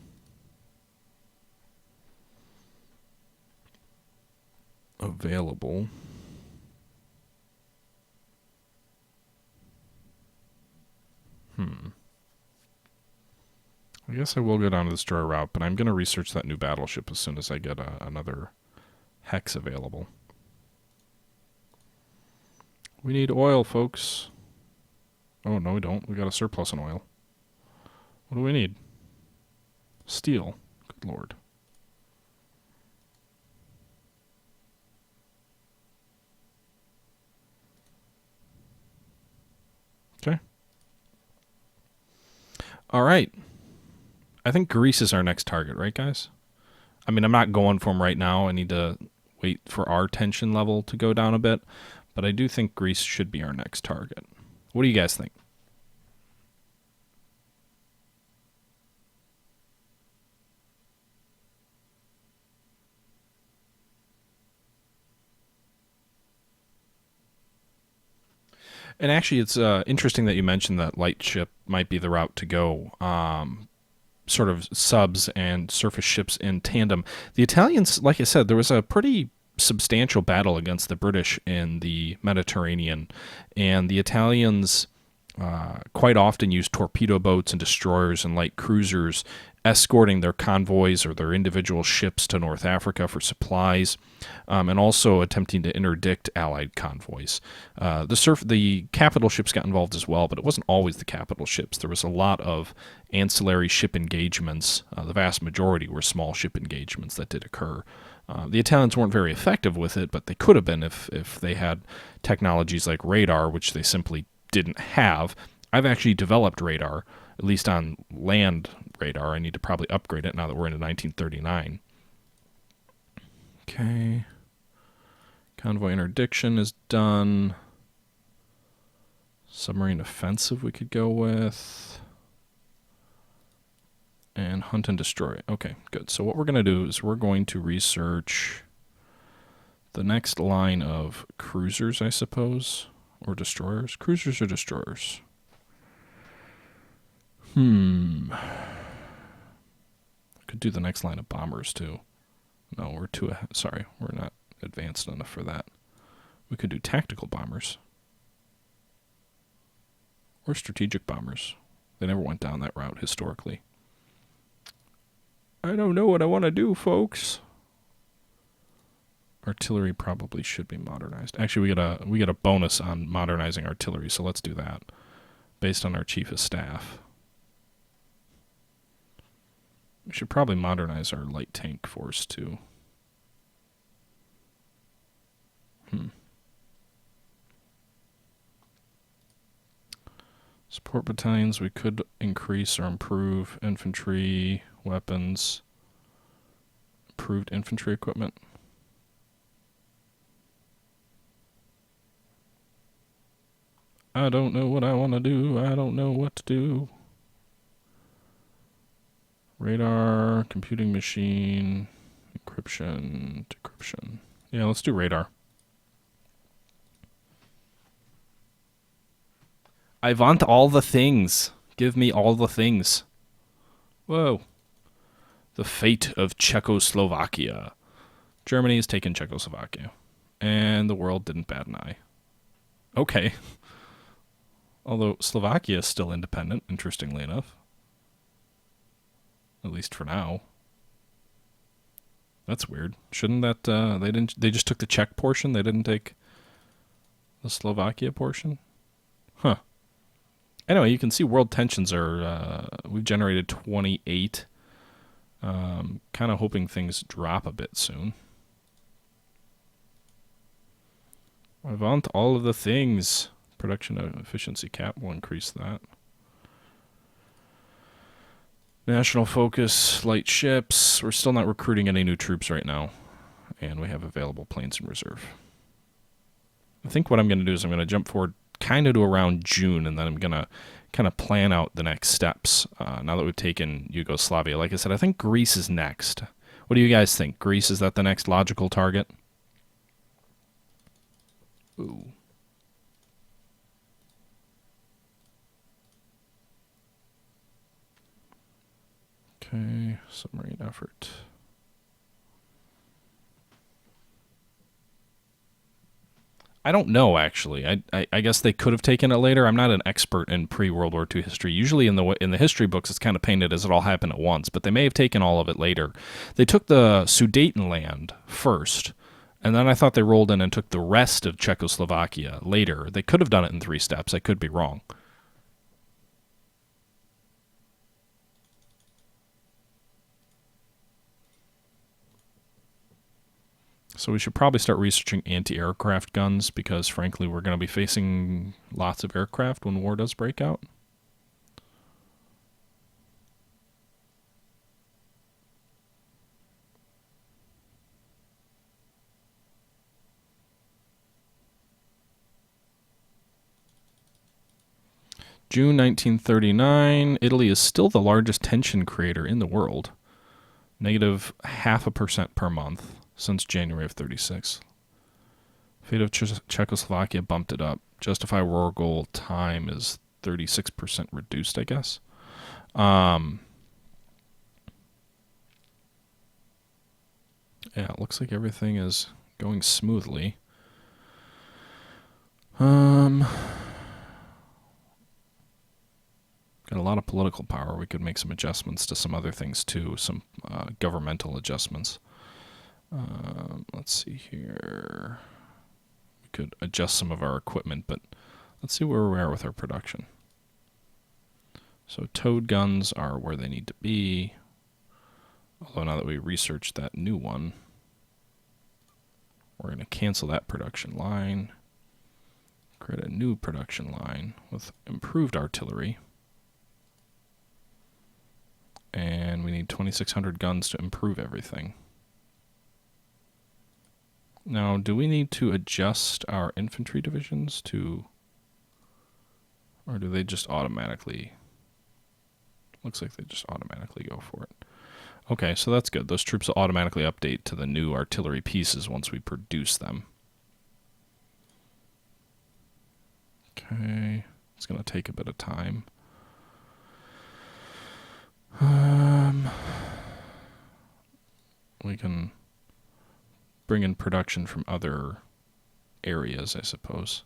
Speaker 1: available. I guess I will go down to the destroyer route, but I'm going to research that new battleship as soon as I get another Hex available. We need oil, folks. Oh, no, we don't. We got a surplus in oil. What do we need? Steel. Good lord. Okay. All right. I think Greece is our next target, right, guys? I mean, I'm not going for them right now. I need to wait for our tension level to go down a bit. But I do think Greece should be our next target. What do you guys think? And actually, it's interesting that you mentioned that light ship might be the route to go. Sort of subs and surface ships in tandem. The Italians, like I said, there was a pretty substantial battle against the British in the Mediterranean, and the Italians quite often used torpedo boats and destroyers and light cruisers escorting their convoys or their individual ships to North Africa for supplies, and also attempting to interdict Allied convoys. The capital ships got involved as well, but it wasn't always the capital ships. There was a lot of ancillary ship engagements. The vast majority were small ship engagements that did occur. The Italians weren't very effective with it, but they could have been if they had technologies like radar, which they simply didn't have. I've actually developed radar, at least on land radar. I need to probably upgrade it now that we're into 1939. Okay. Convoy interdiction is done. Submarine offensive we could go with. And hunt and destroy. Okay, good. So what we're going to do is we're going to research the next line of cruisers, I suppose, or destroyers. Cruisers or destroyers? I could do the next line of bombers, too. No, we're too... Sorry, we're not advanced enough for that. We could do tactical bombers. Or strategic bombers. They never went down that route historically. I don't know what I want to do, folks. Artillery probably should be modernized. Actually, we get a bonus on modernizing artillery, so let's do that. Based on our chief of staff. We should probably modernize our light tank force, too. Support battalions, we could increase or improve infantry, weapons, improved infantry equipment. I don't know what I want to do. I don't know what to do. Radar, computing machine, encryption, decryption. Yeah, let's do radar. I want all the things. Give me all the things. Whoa. The fate of Czechoslovakia. Germany has taken Czechoslovakia. And the world didn't bat an eye. Okay. Although Slovakia is still independent, interestingly enough. At least for now. That's weird. Shouldn't that they didn't? They just took the Czech portion. They didn't take the Slovakia portion. Huh. Anyway, you can see world tensions are. We've generated 28. Kind of hoping things drop a bit soon. I want all of the things. Production efficiency cap will increase that. National focus, light ships. We're still not recruiting any new troops right now. And we have available planes in reserve. I think what I'm going to do is I'm going to jump forward kind of to around June, and then I'm going to kind of plan out the next steps now that we've taken Yugoslavia. Like I said, I think Greece is next. What do you guys think? Greece, is that the next logical target? Ooh. Okay, submarine effort. I don't know, actually. I guess they could have taken it later. I'm not an expert in pre-World War II history. Usually in the history books, it's kind of painted as it all happened at once, but they may have taken all of it later. They took the Sudetenland first, and then I thought they rolled in and took the rest of Czechoslovakia later. They could have done it in 3 steps. I could be wrong. So we should probably start researching anti-aircraft guns because, frankly, we're going to be facing lots of aircraft when war does break out. June 1939, Italy is still the largest tension creator in the world. Negative 0.5% per month since January of 36. Fate of Czechoslovakia bumped it up. Justify war goal time is 36% reduced, I guess. Yeah, it looks like everything is going smoothly. Got a lot of political power. We could make some adjustments to some other things too, some governmental adjustments. Let's see here. We could adjust some of our equipment, but let's see where we are with our production. So towed guns are where they need to be. Although now that we researched that new one, we're going to cancel that production line. Create a new production line with improved artillery. And we need 2,600 guns to improve everything. Now, do we need to adjust our infantry divisions to... Or do they just automatically... Looks like they just automatically go for it. Okay, so that's good. Those troops will automatically update to the new artillery pieces once we produce them. Okay, it's going to take a bit of time. We can bring in production from other areas, I suppose.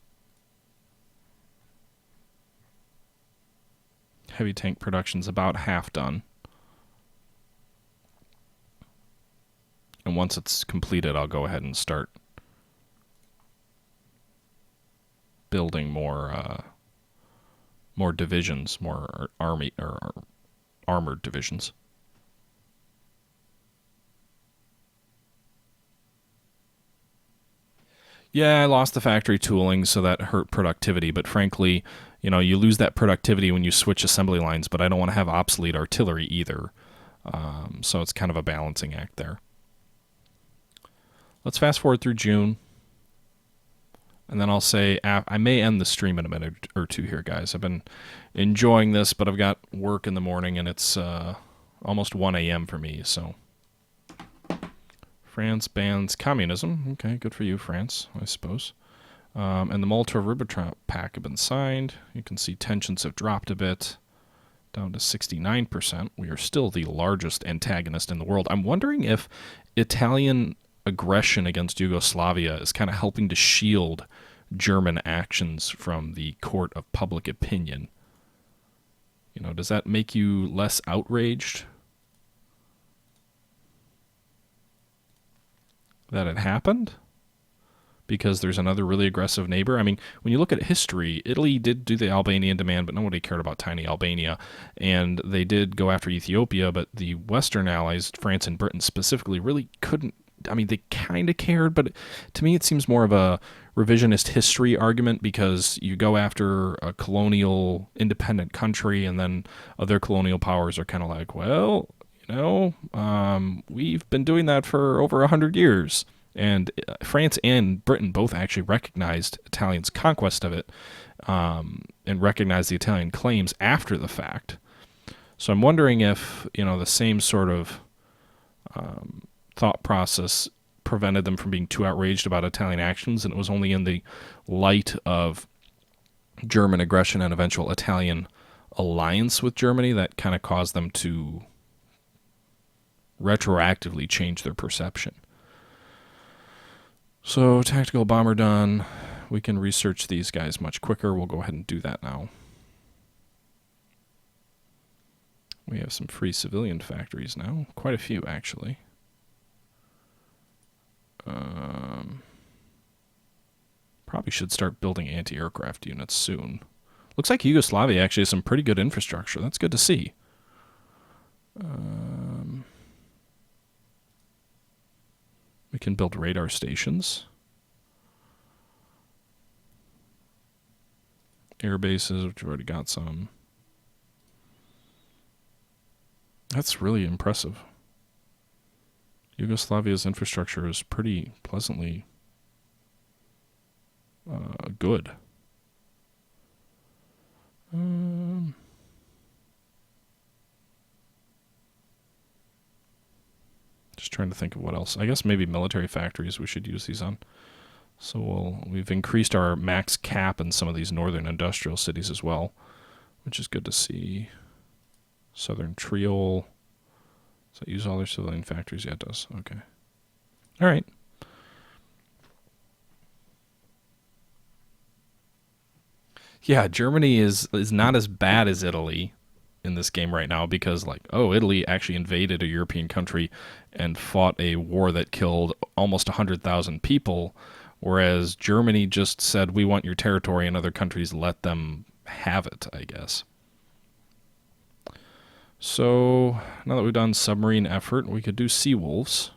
Speaker 1: Heavy tank production's about half done. And once it's completed, I'll go ahead and start building more divisions, more army or armored divisions. Yeah, I lost the factory tooling, so that hurt productivity. But frankly, you know, you lose that productivity when you switch assembly lines, but I don't want to have obsolete artillery either. So it's kind of a balancing act there. Let's fast forward through June. And then I'll say, I may end the stream in a minute or two here, guys. I've been enjoying this, but I've got work in the morning, and it's almost 1 a.m. for me, so... France bans communism. Okay, good for you, France, I suppose. And the Molotov-Ribbentrop Pact have been signed. You can see tensions have dropped a bit, down to 69%. We are still the largest antagonist in the world. I'm wondering if Italian aggression against Yugoslavia is kind of helping to shield German actions from the court of public opinion. You know, does that make you less outraged? that it happened, because there's another really aggressive neighbor. I mean, when you look at history, Italy did do the Albanian demand, but nobody cared about tiny Albania. And they did go after Ethiopia, but the Western allies, France and Britain specifically, really couldn't. I mean, they kind of cared, but to me it seems more of a revisionist history argument, because you go after a colonial independent country and then other colonial powers are kind of like, well, we've been doing that for over 100 years. And France and Britain both actually recognized Italians' conquest of it, and recognized the Italian claims after the fact. So I'm wondering if, the same sort of thought process prevented them from being too outraged about Italian actions, and it was only in the light of German aggression and eventual Italian alliance with Germany that kind of caused them to retroactively change their perception. So, tactical bomber done. We can research these guys much quicker. We'll go ahead and do that now. We have some free civilian factories now. Quite a few, actually. Probably should start building anti-aircraft units soon. Looks like Yugoslavia actually has some pretty good infrastructure. That's good to see. We can build radar stations. Air bases, which we've already got some. That's really impressive. Yugoslavia's infrastructure is pretty pleasantly good. Just trying to think of what else. I guess maybe military factories we should use these on. So we've increased our max cap in some of these northern industrial cities as well, which is good to see. Southern Triol. Does that use all their civilian factories? Yeah, it does. Okay. All right. Yeah, Germany is not as bad as Italy in this game right now, because Italy actually invaded a European country and fought a war that killed almost 100,000 people, whereas Germany just said, we want your territory, and other countries let them have it, I guess. So now that we've done submarine effort, we could do Sea Wolves.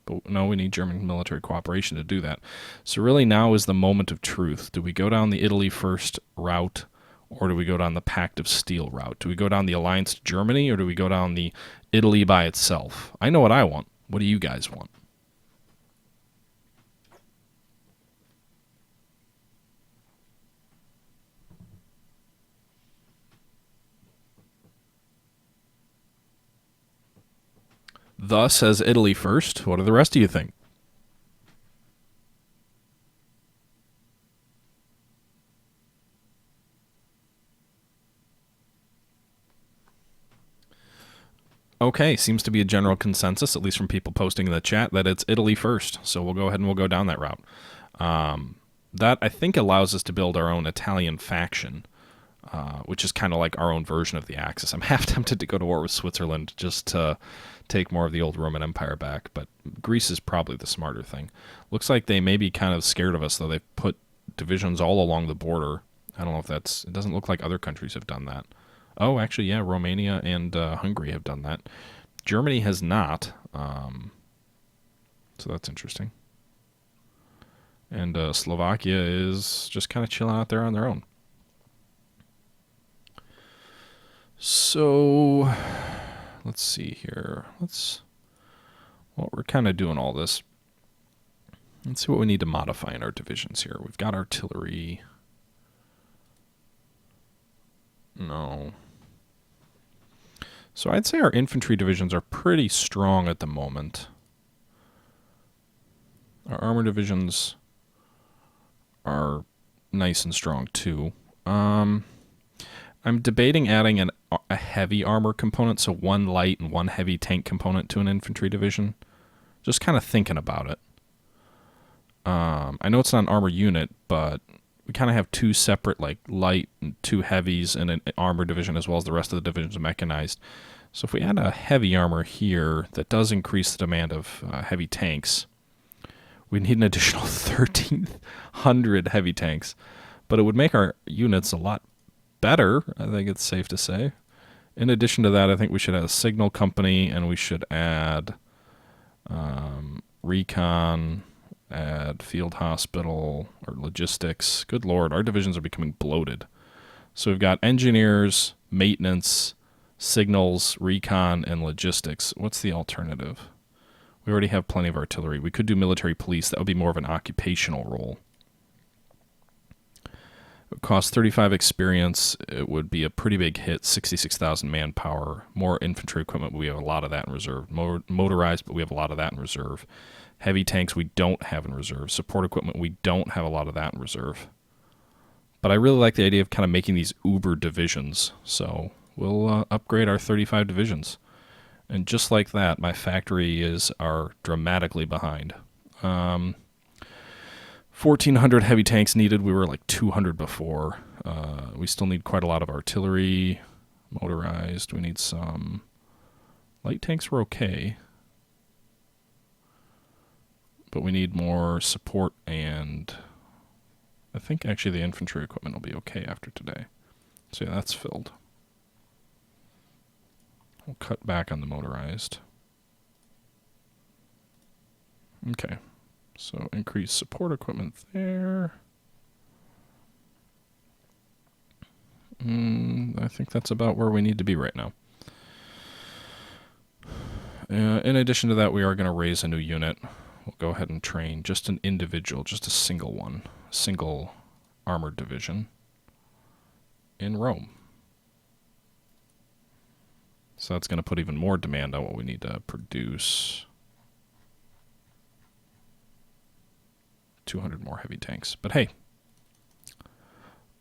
Speaker 1: But no, we need German military cooperation to do that. So really now is the moment of truth. Do we go down the Italy first route, or do we go down the Pact of Steel route? Do we go down the alliance to Germany, or do we go down the Italy by itself? I know what I want. What do you guys want? Thus, says Italy first. What do the rest of you think? Okay, seems to be a general consensus, at least from people posting in the chat, that it's Italy first. So we'll go ahead and we'll go down that route. That, I think, allows us to build our own Italian faction, which is kind of like our own version of the Axis. I'm half tempted to go to war with Switzerland just to take more of the old Roman Empire back, but Greece is probably the smarter thing. Looks like they may be kind of scared of us, though. They've put divisions all along the border. I don't know if that's... It doesn't look like other countries have done that. Oh, actually, yeah, Romania and Hungary have done that. Germany has not, so that's interesting. And Slovakia is just kind of chilling out there on their own. So, let's see here. Well, we're kind of doing all this. Let's see what we need to modify in our divisions here. We've got artillery. No. So I'd say our infantry divisions are pretty strong at the moment. Our armor divisions are nice and strong too. I'm debating adding a heavy armor component, so one light and one heavy tank component to an infantry division. Just kind of thinking about it. I know it's not an armor unit, but we kind of have two separate, light and two heavies and an armor division, as well as the rest of the divisions mechanized. So if we add a heavy armor here, that does increase the demand of heavy tanks. We need an additional 1,300 heavy tanks, but it would make our units a lot better, I think it's safe to say. In addition to that, I think we should add a signal company, and we should add recon, add field hospital, or logistics. Good lord, our divisions are becoming bloated. So we've got engineers, maintenance, signals, recon, and logistics. What's the alternative? We already have plenty of artillery. We could do military police. That would be more of an occupational role. It would cost 35 experience. It would be a pretty big hit, 66,000 manpower. More infantry equipment, but we have a lot of that in reserve. Motorized, but we have a lot of that in reserve. Heavy tanks, we don't have in reserve. Support equipment, we don't have a lot of that in reserve. But I really like the idea of kind of making these uber divisions. So we'll upgrade our 35 divisions. And just like that, my factories are dramatically behind. 1,400 heavy tanks needed. We were like 200 before. We still need quite a lot of artillery, motorized. We need some light tanks. We're okay. But we need more support, and I think actually the infantry equipment will be okay after today. So yeah, that's filled. We'll cut back on the motorized. Okay. So increase support equipment there. I think that's about where we need to be right now. In addition to that, we are going to raise a new unit. We'll go ahead and train just an individual, just a single one, single armored division in Rome. So that's going to put even more demand on what we need to produce. 200 more heavy tanks. But hey,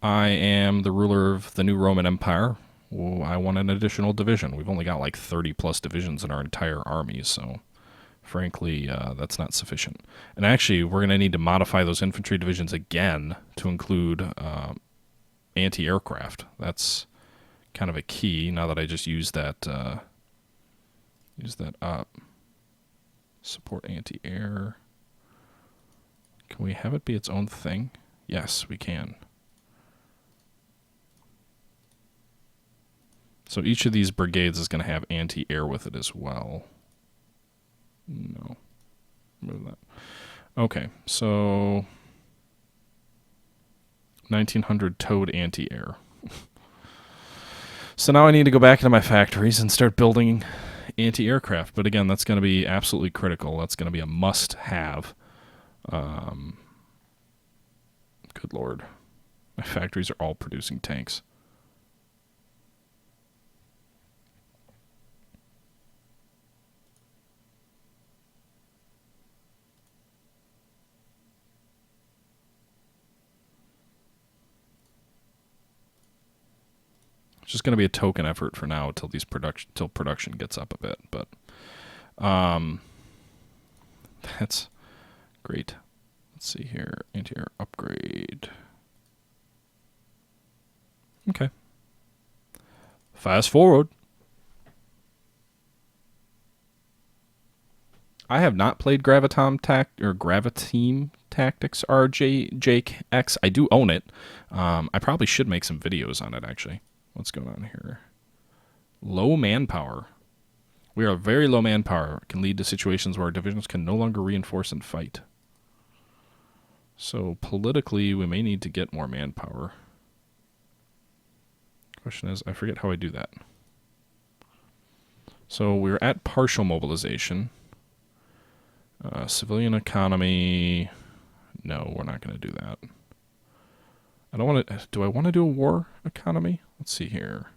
Speaker 1: I am the ruler of the new Roman Empire. Well, I want an additional division. We've only got like 30 plus divisions in our entire army, so frankly, that's not sufficient. And actually, we're going to need to modify those infantry divisions again to include anti-aircraft. That's kind of a key now that I just used that up. Support anti-air. Can we have it be its own thing? Yes, we can. So each of these brigades is going to have anti-air with it as well. No. Move that. Okay, so 1,900 towed anti-air. So now I need to go back into my factories and start building anti-aircraft. But again, that's going to be absolutely critical. That's going to be a must-have. Good lord. My factories are all producing tanks. It's just going to be a token effort for now till production gets up a bit, but that's great. Let's see here, anti-air upgrade. Okay. Fast forward. I have not played Graviteam Tactics RJX. I do own it. I probably should make some videos on it actually. What's going on here? Low manpower. We are very low manpower. It can lead to situations where our divisions can no longer reinforce and fight. So politically, we may need to get more manpower. Question is, I forget how I do that. So we're at partial mobilization. Civilian economy. No, we're not going to do that. I don't want to. Do I want to do a war economy? Let's see here.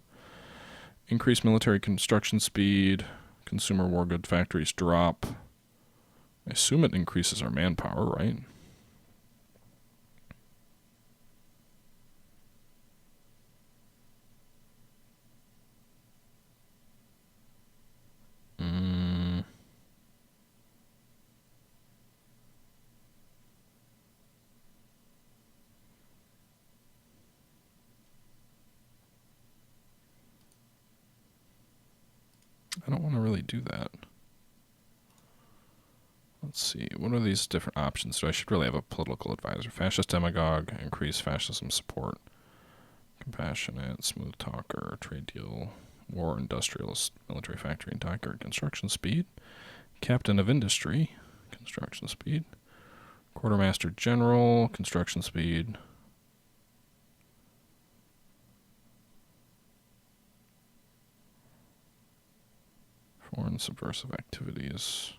Speaker 1: Increase military construction speed. Consumer war good factories drop. I assume it increases our manpower, right? I don't want to really do that. Let's see. What are these different options? So I should really have a political advisor. Fascist demagogue, increase fascism support, compassionate, smooth talker, trade deal, war industrialist, military factory and dockyard, construction speed, captain of industry, construction speed, quartermaster general, construction speed, foreign subversive activities.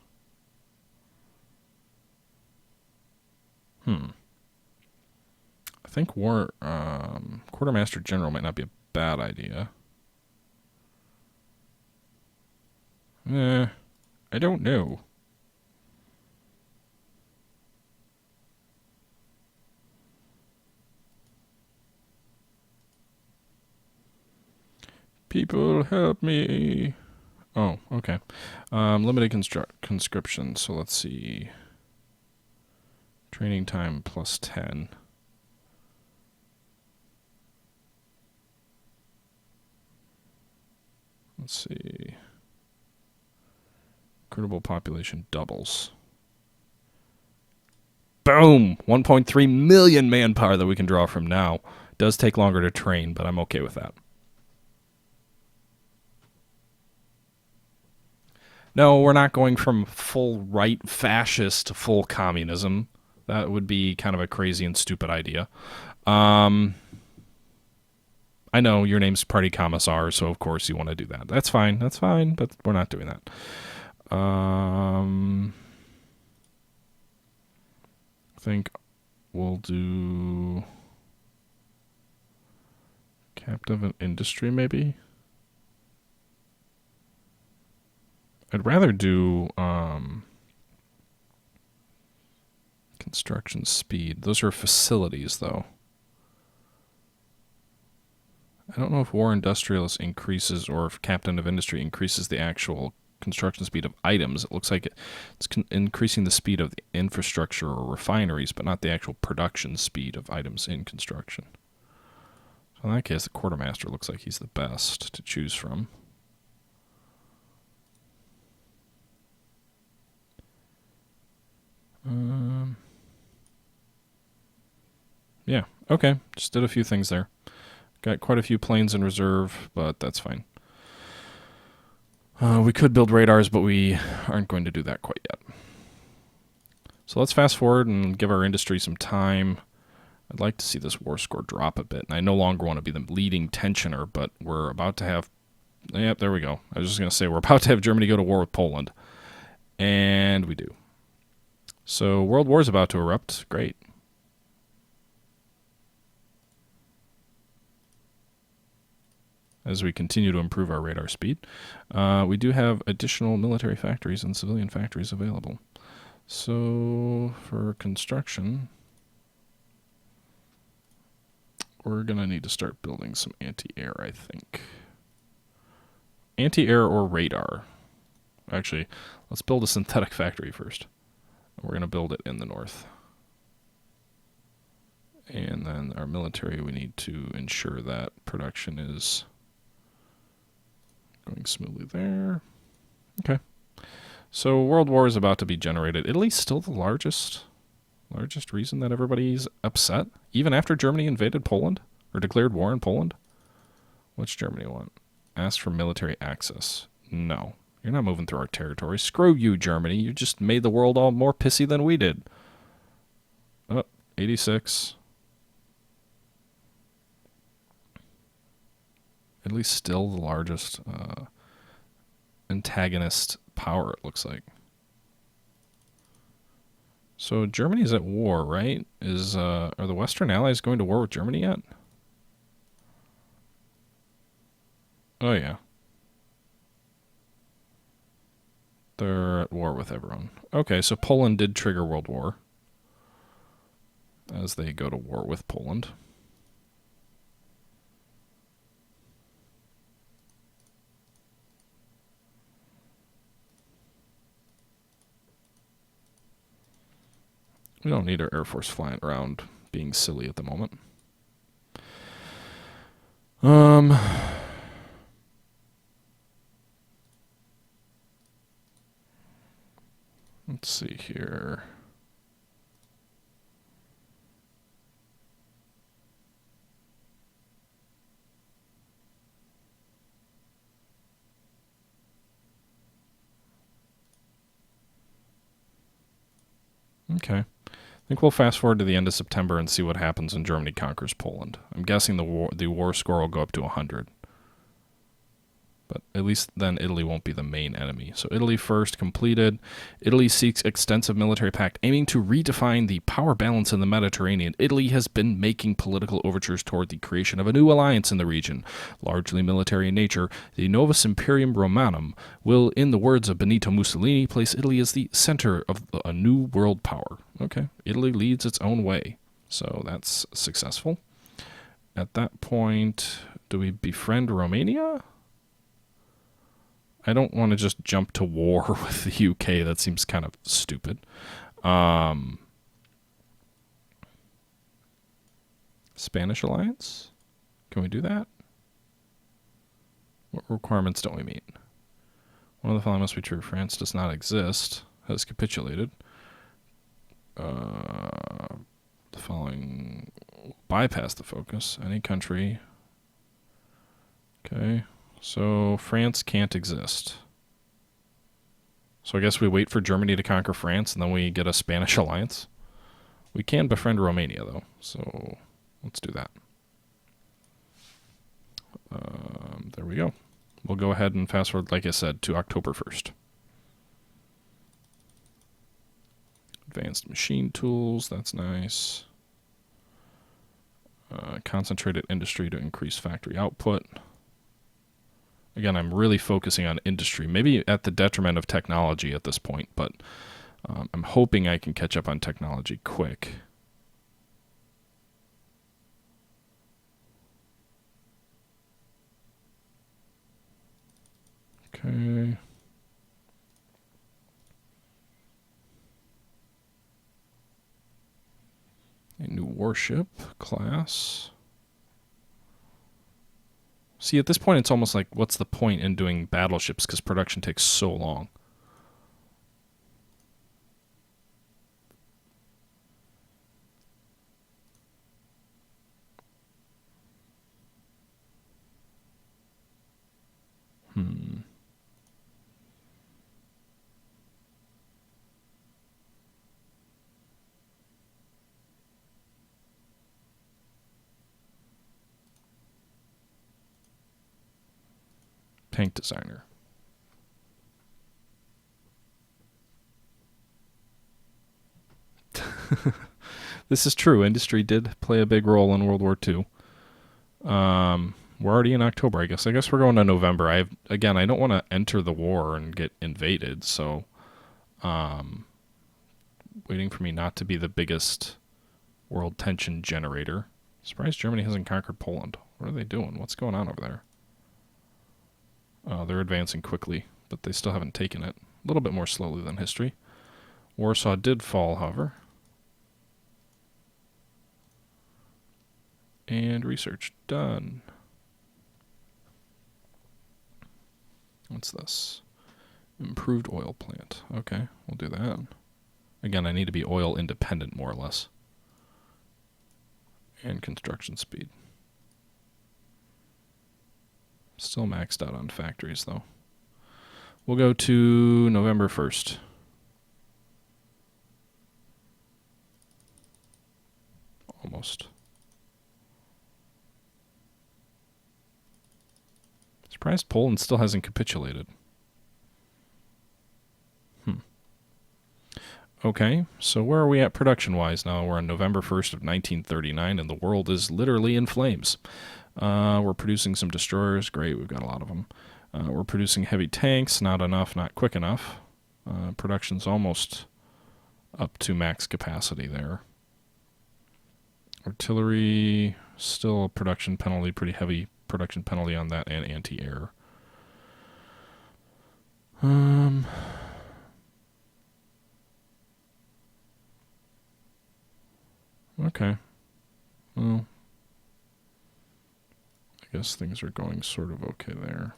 Speaker 1: I think quartermaster general might not be a bad idea. I don't know. People help me. Oh, okay. Limited conscription. So let's see. Training time plus 10. Let's see. Recruitable population doubles. Boom! 1.3 million manpower that we can draw from now. Does take longer to train, but I'm okay with that. No, we're not going from full right fascist to full communism. That would be kind of a crazy and stupid idea. I know your name's Party Commissar, so of course you want to do that. That's fine, but we're not doing that. I think we'll do captive of industry, maybe. I'd rather do construction speed. Those are facilities, though. I don't know if war industrialist increases or if captain of industry increases the actual construction speed of items. It looks like it's increasing the speed of the infrastructure or refineries, but not the actual production speed of items in construction. So in that case, the quartermaster looks like he's the best to choose from. Yeah, okay. Just did a few things there. Got quite a few planes in reserve, but that's fine. We could build radars, but we aren't going to do that quite yet. So let's fast forward and give our industry some time. I'd like to see this war score drop a bit. And I no longer want to be the leading tensioner, but we're about to have... Yep, there we go. I was just going to say we're about to have Germany go to war with Poland. And we do. So World War is about to erupt. Great. As we continue to improve our radar speed, we do have additional military factories and civilian factories available. So for construction, we're going to need to start building some anti-air, I think. Anti-air or radar. Actually, let's build a synthetic factory first. We're going to build it in the north. And then our military, we need to ensure that production is going smoothly there. Okay. So World War is about to be generated. Italy's still the largest reason that everybody's upset, even after Germany invaded Poland or declared war in Poland. What's Germany want? Ask for military access. No. You're not moving through our territory. Screw you, Germany. You just made the world all more pissy than we did. Oh, 86. Italy's still the largest antagonist power, it looks like. So Germany's at war, right? Are the Western Allies going to war with Germany yet? Oh, yeah. They're at war with everyone. Okay, so Poland did trigger World War as they go to war with Poland. We don't need our Air Force flying around being silly at the moment. Let's see here. Okay. I think we'll fast forward to the end of September and see what happens when Germany conquers Poland. I'm guessing the war score will go up to 100. But at least then Italy won't be the main enemy. So Italy first completed. Italy seeks extensive military pact aiming to redefine the power balance in the Mediterranean. Italy has been making political overtures toward the creation of a new alliance in the region, largely military in nature. The Novus Imperium Romanum will, in the words of Benito Mussolini, place Italy as the center of a new world power. Okay, Italy leads its own way. So that's successful. At that point, do we befriend Romania? I don't want to just jump to war with the UK. That seems kind of stupid. Spanish alliance? Can we do that? What requirements don't we meet? One of the following must be true. France does not exist. Has capitulated. The following bypass the focus. Any country. Okay. So France can't exist. So I guess we wait for Germany to conquer France and then we get a Spanish alliance. We can befriend Romania though, so let's do that. There we go. We'll go ahead and fast forward, like I said, to October 1st. Advanced machine tools, that's nice. Concentrated industry to increase factory output. Again, I'm really focusing on industry, maybe at the detriment of technology at this point, but I'm hoping I can catch up on technology quick. Okay. A new warship class. See, at this point, it's almost like, what's the point in doing battleships? Because production takes so long. Tank designer. This is true. Industry did play a big role in World War II. We're already in October, I guess. I guess we're going to November. I don't want to enter the war and get invaded, so waiting for me not to be the biggest world tension generator. Surprised Germany hasn't conquered Poland. What are they doing? What's going on over there? They're advancing quickly, but they still haven't taken it. A little bit more slowly than history. Warsaw did fall, however. And research done. What's this? Improved oil plant. Okay, we'll do that. Again, I need to be oil independent, more or less. And construction speed. Still maxed out on factories, though. We'll go to November 1st. Almost. Surprised Poland still hasn't capitulated. Okay, so where are we at production-wise now? We're on November 1st of 1939, and the world is literally in flames. We're producing some destroyers. Great, we've got a lot of them. We're producing heavy tanks. Not enough, not quick enough. Production's almost up to max capacity there. Artillery, still a production penalty, pretty heavy production penalty on that, and anti-air. Okay. Well, I guess things are going sort of okay there.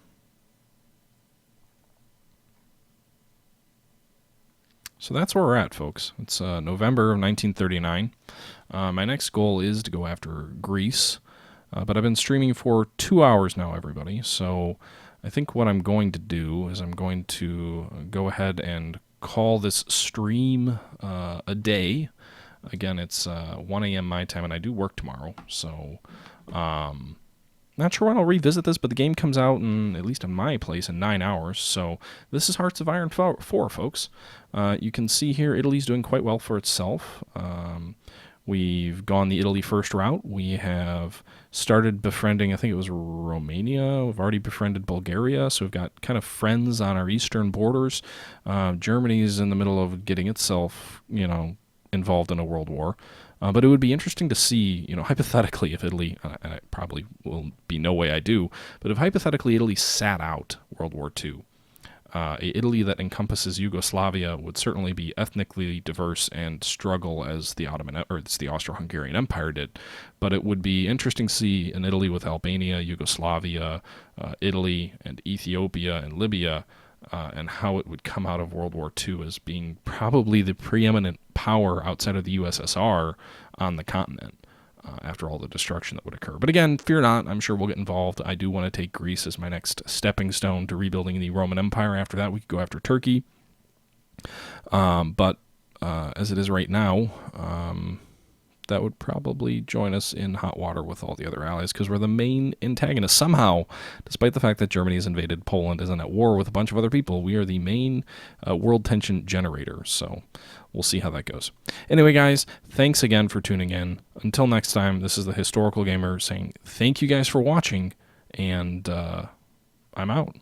Speaker 1: So that's where we're at, folks. It's November of 1939. My next goal is to go after Greece, but I've been streaming for 2 hours now, everybody. So I think what I'm going to do is I'm going to go ahead and call this stream a day. Again, it's 1 a.m. my time, and I do work tomorrow, so not sure when I'll revisit this, but the game comes out, at least in my place, in 9 hours, so this is Hearts of Iron 4, folks. You can see here Italy's doing quite well for itself. We've gone the Italy first route. We have started befriending, I think it was Romania. We've already befriended Bulgaria, so we've got kind of friends on our eastern borders. Germany's in the middle of getting itself, involved in a world war. But it would be interesting to see, hypothetically, if Italy, and it probably will be no way I do, but if hypothetically Italy sat out World War II, a Italy that encompasses Yugoslavia would certainly be ethnically diverse and struggle as the Austro-Hungarian Empire did. But it would be interesting to see an Italy with Albania, Yugoslavia, Italy, and Ethiopia and Libya, and how it would come out of World War II as being probably the preeminent power outside of the USSR on the continent after all the destruction that would occur. But again, fear not, I'm sure we'll get involved. I do want to take Greece as my next stepping stone to rebuilding the Roman Empire. After that, we could go after Turkey. But as it is right now, that would probably join us in hot water with all the other allies, because we're the main antagonist. Somehow, despite the fact that Germany has invaded Poland, isn't at war with a bunch of other people, we are the main world tension generator. So we'll see how that goes. Anyway, guys, thanks again for tuning in. Until next time, this is the Historical Gamer saying thank you guys for watching, and I'm out.